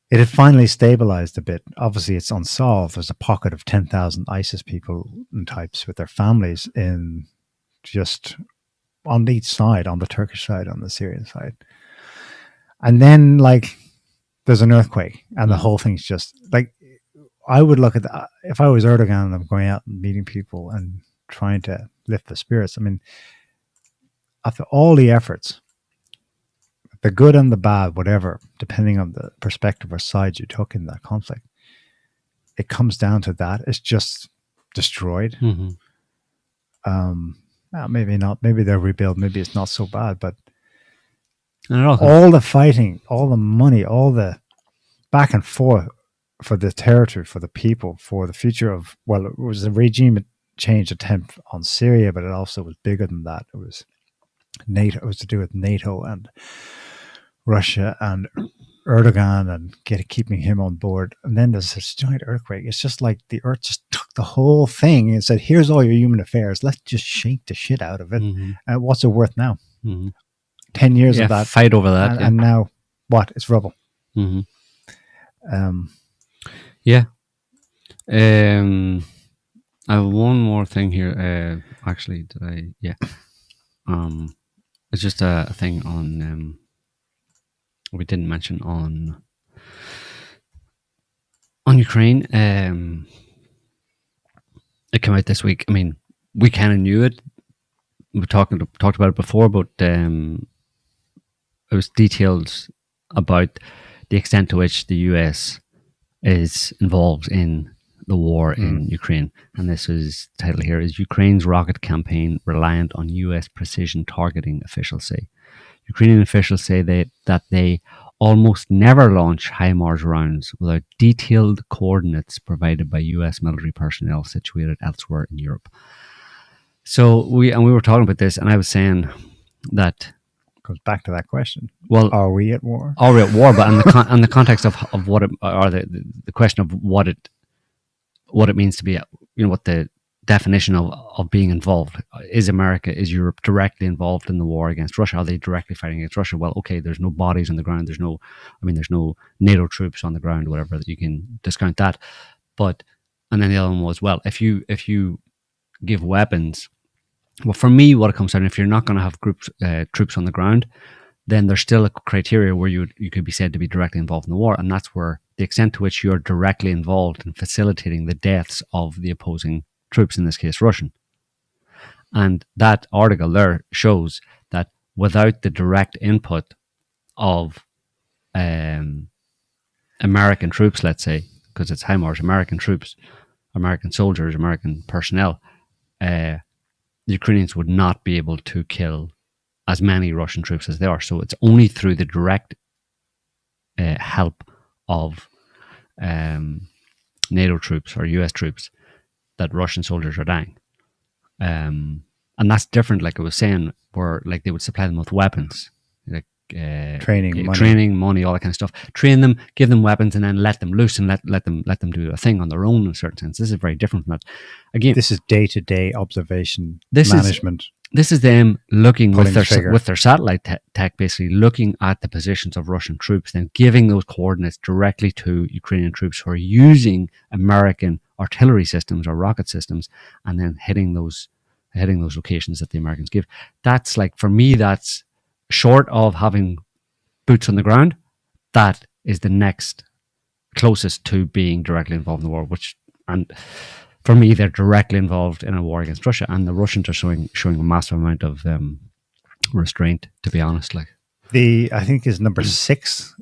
Speaker 2: it had finally stabilized a bit. Obviously, it's unsolved. There's a pocket of 10,000 ISIS people and types with their families in just on each side, on the Turkish side, on the Syrian side. And then, there's an earthquake, and the whole thing's just I would look at that if I was Erdogan and I'm going out and meeting people and trying to lift the spirits. I mean, after all the efforts, the good and the bad, whatever, depending on the perspective or side you took in that conflict, it comes down to that. It's just destroyed. Maybe not. Maybe they'll rebuild. Maybe it's not so bad. But all the fighting, all the money, all the back and forth for the territory, for the people, for the future of, it was a regime change attempt on Syria, but it also was bigger than that. It was NATO. It was to do with NATO and Russia and Erdogan and keeping him on board. And then there's this giant earthquake. It's just like the earth just took the whole thing and said, here's all your human affairs. Let's just shake the shit out of it. And what's it worth now? 10 years of that.
Speaker 1: Fight over that.
Speaker 2: And now what? It's rubble.
Speaker 1: I have one more thing here. Actually, it's just a thing on we didn't mention on Ukraine. It came out this week. I mean, we kind of knew it. We talked about it before, but it was details about the extent to which the US is involved in the war in Ukraine. And this is, the title here is Ukraine's rocket campaign reliant on US precision targeting, officials say. Ukrainian officials say that they almost never launch HIMARS rounds without detailed coordinates provided by US military personnel situated elsewhere in Europe. So we were talking about this, and I was saying that
Speaker 2: goes back to that question.
Speaker 1: Well,
Speaker 2: are we at war?
Speaker 1: Are we at war? But in the context of what it, or the question of what it means to be, what the definition of being involved is. Is Europe directly involved in the war against Russia? Are they directly fighting against Russia? Well, okay, there's no bodies on the ground. There's no NATO troops on the ground, whatever, that you can discount that. But, and then the other one was, well, if you give weapons, well, for me, what it comes down, if you're not going to have troops on the ground, then there's still a criteria where you could be said to be directly involved in the war, and that's where the extent to which you're directly involved in facilitating the deaths of the opposing troops, in this case Russian. And that article there shows that without the direct input of American troops, let's say, because it's HIMARS, American troops, American soldiers, American personnel, the Ukrainians would not be able to kill as many Russian troops as they are. So it's only through the direct help of NATO troops or US troops that Russian soldiers are dying. And that's different, like I was saying, where like they would supply them with weapons, like training, money, all that kind of stuff. Train them, give them weapons, and then let them loose and let them do a thing on their own in a certain sense. This is very different from that. Again,
Speaker 2: this is day-to-day observation, management.
Speaker 1: This is them looking with their satellite tech, basically looking at the positions of Russian troops, then giving those coordinates directly to Ukrainian troops who are using American artillery systems or rocket systems, and then hitting those locations that the Americans give. That's like, for me, that's short of having boots on the ground. That is the next closest to being directly involved in the war, and for me, they're directly involved in a war against Russia, and the Russians are showing a massive amount of restraint, to be honest. Like,
Speaker 2: I think is number 6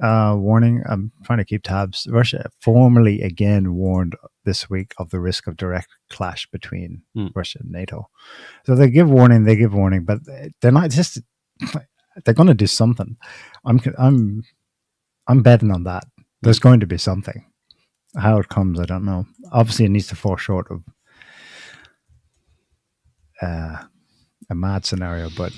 Speaker 2: warning. I'm trying to keep tabs. Russia formally again warned this week of the risk of direct clash between Russia and NATO. So they give warning, but they're not just. They're going to do something. I'm betting on that. There's going to be something. How it comes, I don't know. Obviously, it needs to fall short of a mad scenario, but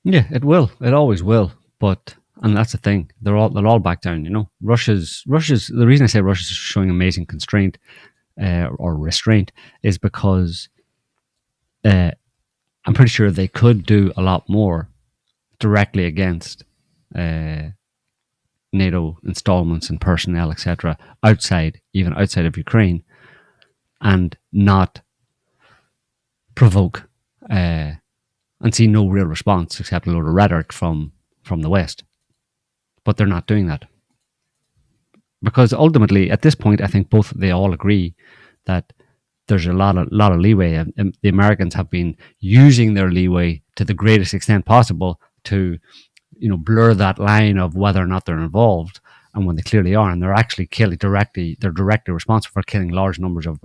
Speaker 1: yeah, it will. It always will. And that's the thing. They'll all back down. You know, Russia's. The reason I say Russia's showing amazing constraint or restraint is because I'm pretty sure they could do a lot more directly against NATO installments and personnel, etc., even outside of Ukraine, and not provoke and see no real response except a load of rhetoric from the West. But they're not doing that, because ultimately, at this point, I think they all agree that there's a lot of leeway, and the Americans have been using their leeway to the greatest extent possible to, blur that line of whether or not they're involved, and when they clearly are, and they're actually killing directly. They're directly responsible for killing large numbers of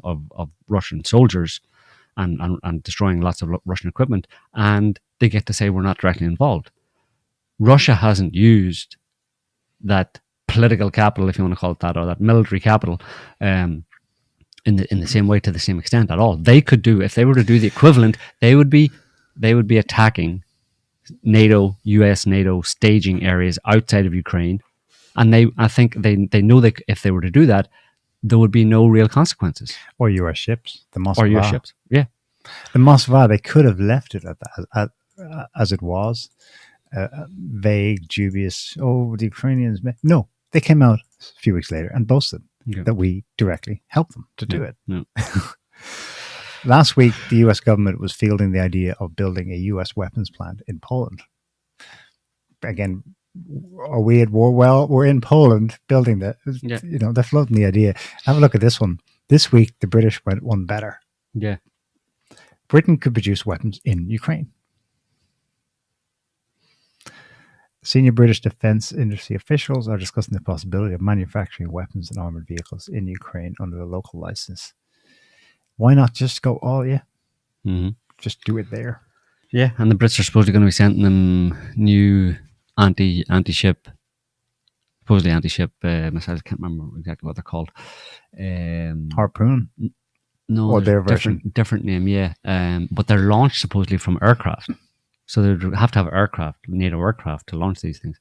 Speaker 1: Russian soldiers and destroying lots of Russian equipment, and they get to say we're not directly involved. Russia hasn't used that political capital, if you want to call it that, or that military capital, in the same way, to the same extent at all. They could do, if they were to do the equivalent, they would be attacking US NATO staging areas outside of Ukraine, and I think they know that if they were to do that, there would be no real consequences.
Speaker 2: Or US ships, the Moskva.
Speaker 1: Or US ships, yeah.
Speaker 2: The Moskva, they could have left it as it was, vague, dubious. Oh, the Ukrainians. No, they came out a few weeks later and boasted that we directly helped them to do it.
Speaker 1: Yeah.
Speaker 2: Last week, the US government was fielding the idea of building a US weapons plant in Poland. Again, are we at war? Well, we're in Poland building that. Yeah. They're floating the idea. Have a look at this one. This week, the British went one better.
Speaker 1: Yeah.
Speaker 2: Britain could produce weapons in Ukraine. Senior British defense industry officials are discussing the possibility of manufacturing weapons and armored vehicles in Ukraine under a local license. Why not just go, just do it there?
Speaker 1: Yeah, and the Brits are supposedly going to be sending them new anti-ship missiles. I can't remember exactly what they're called.
Speaker 2: Harpoon?
Speaker 1: No,
Speaker 2: or their version.
Speaker 1: Different name, yeah. But they're launched supposedly from aircraft. So they have to have NATO aircraft to launch these things.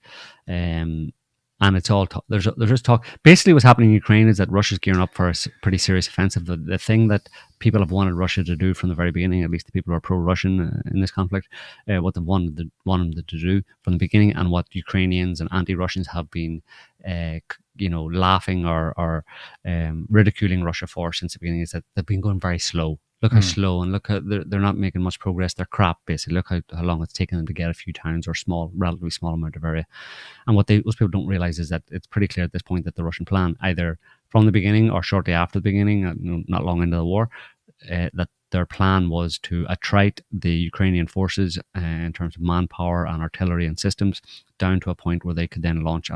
Speaker 1: And it's all there's just talk. Basically, what's happening in Ukraine is that Russia's gearing up for a pretty serious offensive. The thing that people have wanted Russia to do from the very beginning, at least the people who are pro-Russian in this conflict, what they wanted them to do from the beginning, and what Ukrainians and anti-Russians have been, laughing or ridiculing Russia for since the beginning, is that they've been going very slow. Look how slow, and look how they're not making much progress. They're crap, basically. Look how long it's taken them to get a few towns or relatively small amount of area. And what most people don't realize is that it's pretty clear at this point that the Russian plan, either from the beginning or shortly after the beginning, not long into the war, that their plan was to attrite the Ukrainian forces in terms of manpower and artillery and systems down to a point where they could then launch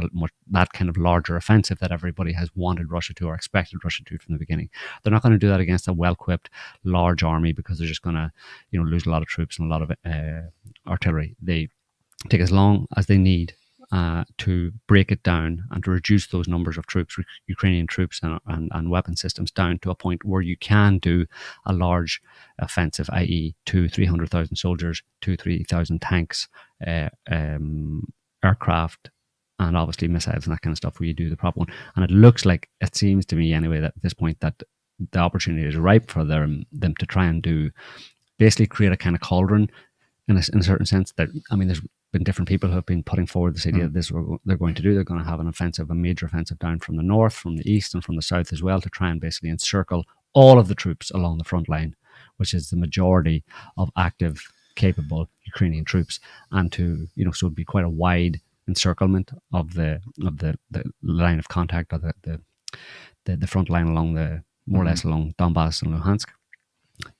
Speaker 1: that kind of larger offensive that everybody has wanted Russia to or expected Russia to from the beginning. They're not going to do that against a well-equipped large army, because they're just going to lose a lot of troops and a lot of artillery. They take as long as they need to break it down and to reduce those numbers of troops, Ukrainian troops and weapon systems, down to a point where you can do a large offensive, i.e. 300,000 soldiers, 3,000 tanks, aircraft, and obviously missiles and that kind of stuff, where you do the proper one. And it seems to me anyway, that at this point that the opportunity is ripe for them to try and basically create a kind of cauldron in a certain sense. That, there's been different people who have been putting forward this idea that this is what they're going to do. They're going to have a major offensive down from the north, from the east, and from the south as well, to try and basically encircle all of the troops along the front line, which is the majority of active, capable Ukrainian troops, and so it'd be quite a wide encirclement of the line of contact, or the front line along more or less along Donbass and Luhansk,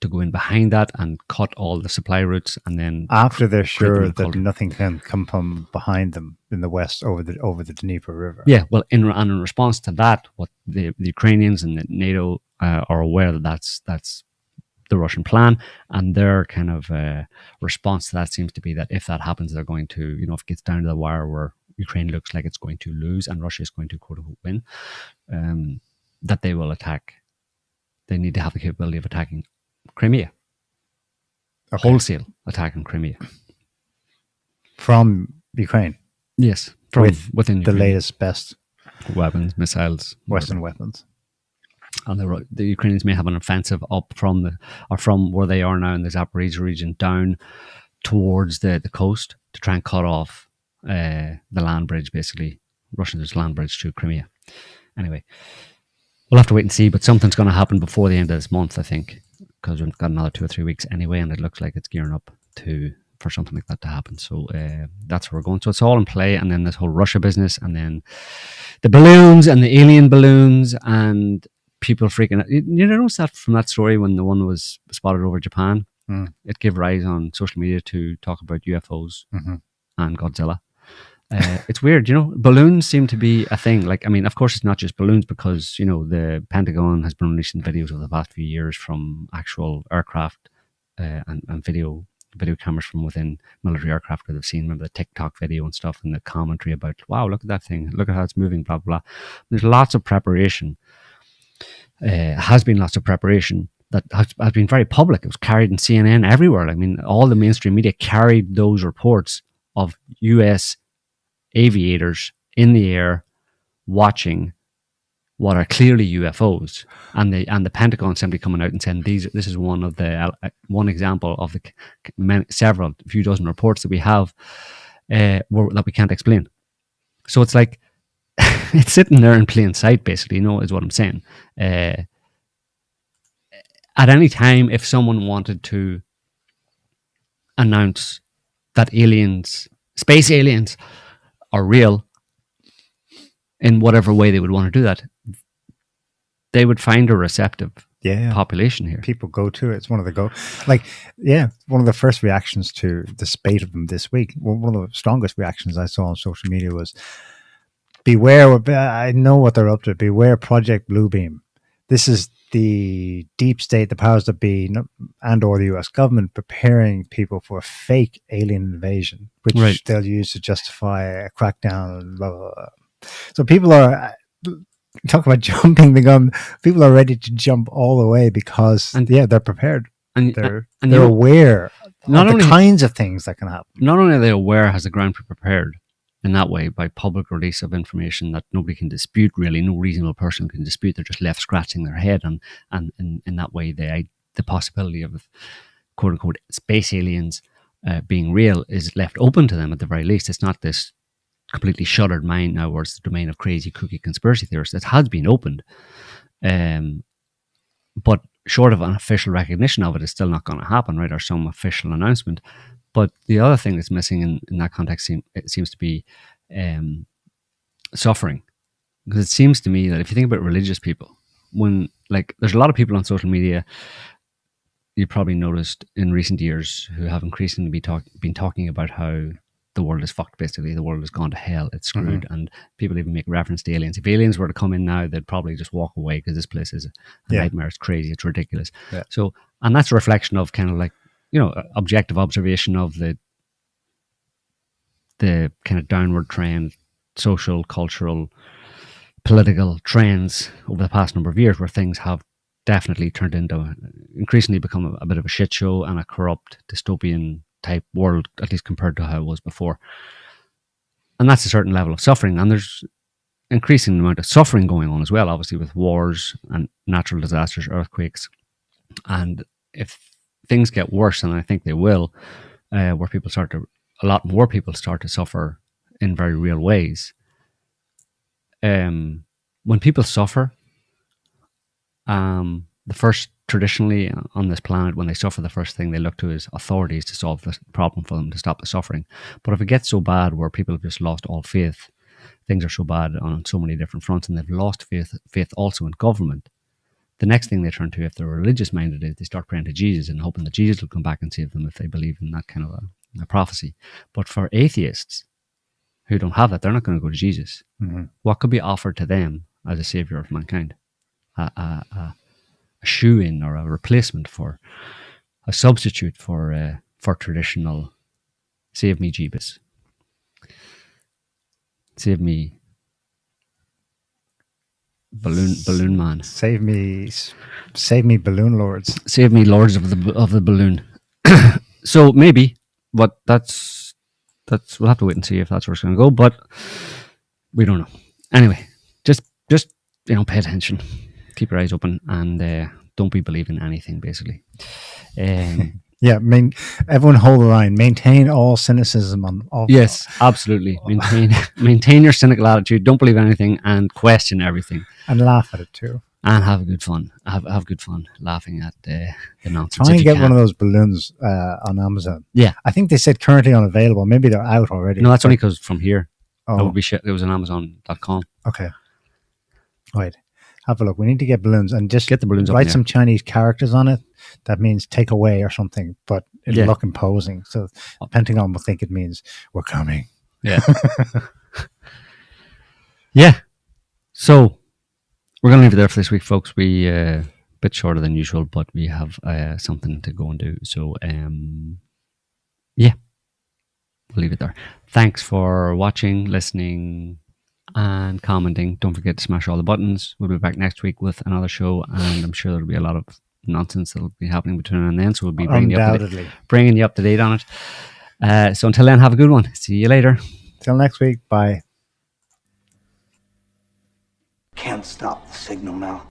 Speaker 1: to go in behind that and cut all the supply routes, and then
Speaker 2: after they're sure that nothing can come from behind them in the west over the Dnieper River.
Speaker 1: Yeah, well, in response to that, what the Ukrainians and the NATO are aware that that's the Russian plan, and their kind of response to that seems to be that if that happens, they're going to, if it gets down to the wire where Ukraine looks like it's going to lose and Russia is going to quote unquote win, that they will attack. They need to have the capability of attacking Crimea. Okay. Wholesale attack on Crimea.
Speaker 2: From Ukraine?
Speaker 1: Yes. Within
Speaker 2: the
Speaker 1: Ukraine.
Speaker 2: latest, best
Speaker 1: weapons, missiles.
Speaker 2: Western weapons.
Speaker 1: And the Ukrainians may have an offensive up from where they are now in the Zaporizhzhia region down towards the coast to try and cut off the land bridge, basically. Russia's land bridge to Crimea. Anyway, we'll have to wait and see, but something's going to happen before the end of this month, I think, because we've got another 2 or 3 weeks anyway, and it looks like it's gearing up for something like that to happen. So that's where we're going. So it's all in play, and then this whole Russia business, and then the balloons and the alien balloons, and people freaking out. You notice that from that story when the one was spotted over Japan? It gave rise on social media to talk about UFOs and Godzilla. It's weird, balloons seem to be a thing. Of course it's not just balloons, because, the Pentagon has been releasing videos over the past few years from actual aircraft and video cameras from within military aircraft that they've seen. Remember the TikTok video and stuff, and the commentary about, wow, look at that thing, look at how it's moving, blah, blah, blah. There's lots of preparation. Has been lots of preparation that has been very public. It was carried in CNN everywhere. All the mainstream media carried those reports of US aviators in the air watching what are clearly UFOs, and the Pentagon simply coming out and saying this is one example of the few dozen reports that we have that we can't explain. So it's like it's sitting there in plain sight, basically, is what I'm saying. At any time, if someone wanted to announce that space aliens are real, in whatever way they would want to do that, they would find a receptive population here.
Speaker 2: People go to it. It's one of the one of the first reactions to the spate of them this week. One of the strongest reactions I saw on social media was, beware, I know what they're up to, beware Project Bluebeam. This is the deep state, the powers that be, and or the US government preparing people for a fake alien invasion, which they'll use to justify a crackdown, blah, blah, blah. So people are, talk about jumping the gun, people are ready to jump all the way because, they're prepared. And they're aware of the kinds of things that can happen.
Speaker 1: Not only are they aware, has the ground prepared in that way by public release of information that nobody can dispute, really. No reasonable person can dispute. They're just left scratching their head, and in that way, the possibility of quote unquote space aliens being real is left open to them at the very least. It's not this completely shuttered mind now where it's the domain of crazy kooky conspiracy theorists. It has been opened, but short of an official recognition of it, is still not going to happen, right? Or some official announcement. But the other thing that's missing in that context seems to be suffering. Because it seems to me that if you think about religious people, when, like, there's a lot of people on social media, you probably noticed in recent years, who have increasingly been talking about how the world is fucked, basically. The world has gone to hell, it's screwed. And people even make reference to aliens. If aliens were to come in now, they'd probably just walk away, because this place is a nightmare. It's crazy, it's ridiculous. So, and that's a reflection of kind of like, you know, objective observation of the kind of downward trend, social, cultural, political trends over the past number of years, where things have definitely turned into, increasingly become a bit of a shit show and a corrupt, dystopian type world, at least compared to how it was before. And that's a certain level of suffering. And there's increasing amount of suffering going on as well, obviously, with wars and natural disasters, earthquakes. And if things get worse, and I think they will, where a lot more people start to suffer in very real ways. When people suffer, traditionally on this planet, when they suffer, the first thing they look to is authorities to solve the problem for them, to stop the suffering. But if it gets so bad where people have just lost all faith, things are so bad on so many different fronts, and they've lost faith also in government, the next thing they turn to, if they're religious minded, is they start praying to Jesus and hoping that Jesus will come back and save them, if they believe in that kind of a prophecy. But for atheists who don't have that, they're not going to go to Jesus. What could be offered to them as a savior of mankind? A shoe-in, or a replacement, for a substitute for traditional save me Jeebus, save me balloon man,
Speaker 2: save me balloon lords,
Speaker 1: save me lords of the balloon. So maybe, but that's we'll have to wait and see if that's where it's going to go. But we don't know. Anyway, just you know, pay attention, keep your eyes open, and don't be believing anything, basically.
Speaker 2: Yeah, everyone hold the line. Maintain all cynicism on all.
Speaker 1: Yes, absolutely. Maintain your cynical attitude. Don't believe anything, and question everything,
Speaker 2: and laugh at it too,
Speaker 1: and have good fun. Have good fun laughing at the nonsense.
Speaker 2: Try and get one of those balloons on Amazon.
Speaker 1: Yeah,
Speaker 2: I think they said currently unavailable. Maybe they're out already.
Speaker 1: No, that's only because from here.
Speaker 2: Oh,
Speaker 1: that would be shit. It was on Amazon.com.
Speaker 2: Okay, right. Have a look. We need to get balloons, and just
Speaker 1: get the balloons.
Speaker 2: Write some Chinese characters on it. That means take away or something, but it'll look imposing. So the Pentagon will think it means we're coming.
Speaker 1: Yeah. Yeah. So we're going to leave it there for this week, folks. We a bit shorter than usual, but we have something to go and do. So yeah, we'll leave it there. Thanks for watching, listening, and commenting. Don't forget to smash all the buttons. We'll be back next week with another show, and I'm sure there'll be a lot of nonsense that'll be happening between now and then, so we'll be bringing you up to date on it. So until then, have a good one. See you later.
Speaker 2: Till next week. Bye.
Speaker 12: Can't stop the signal now.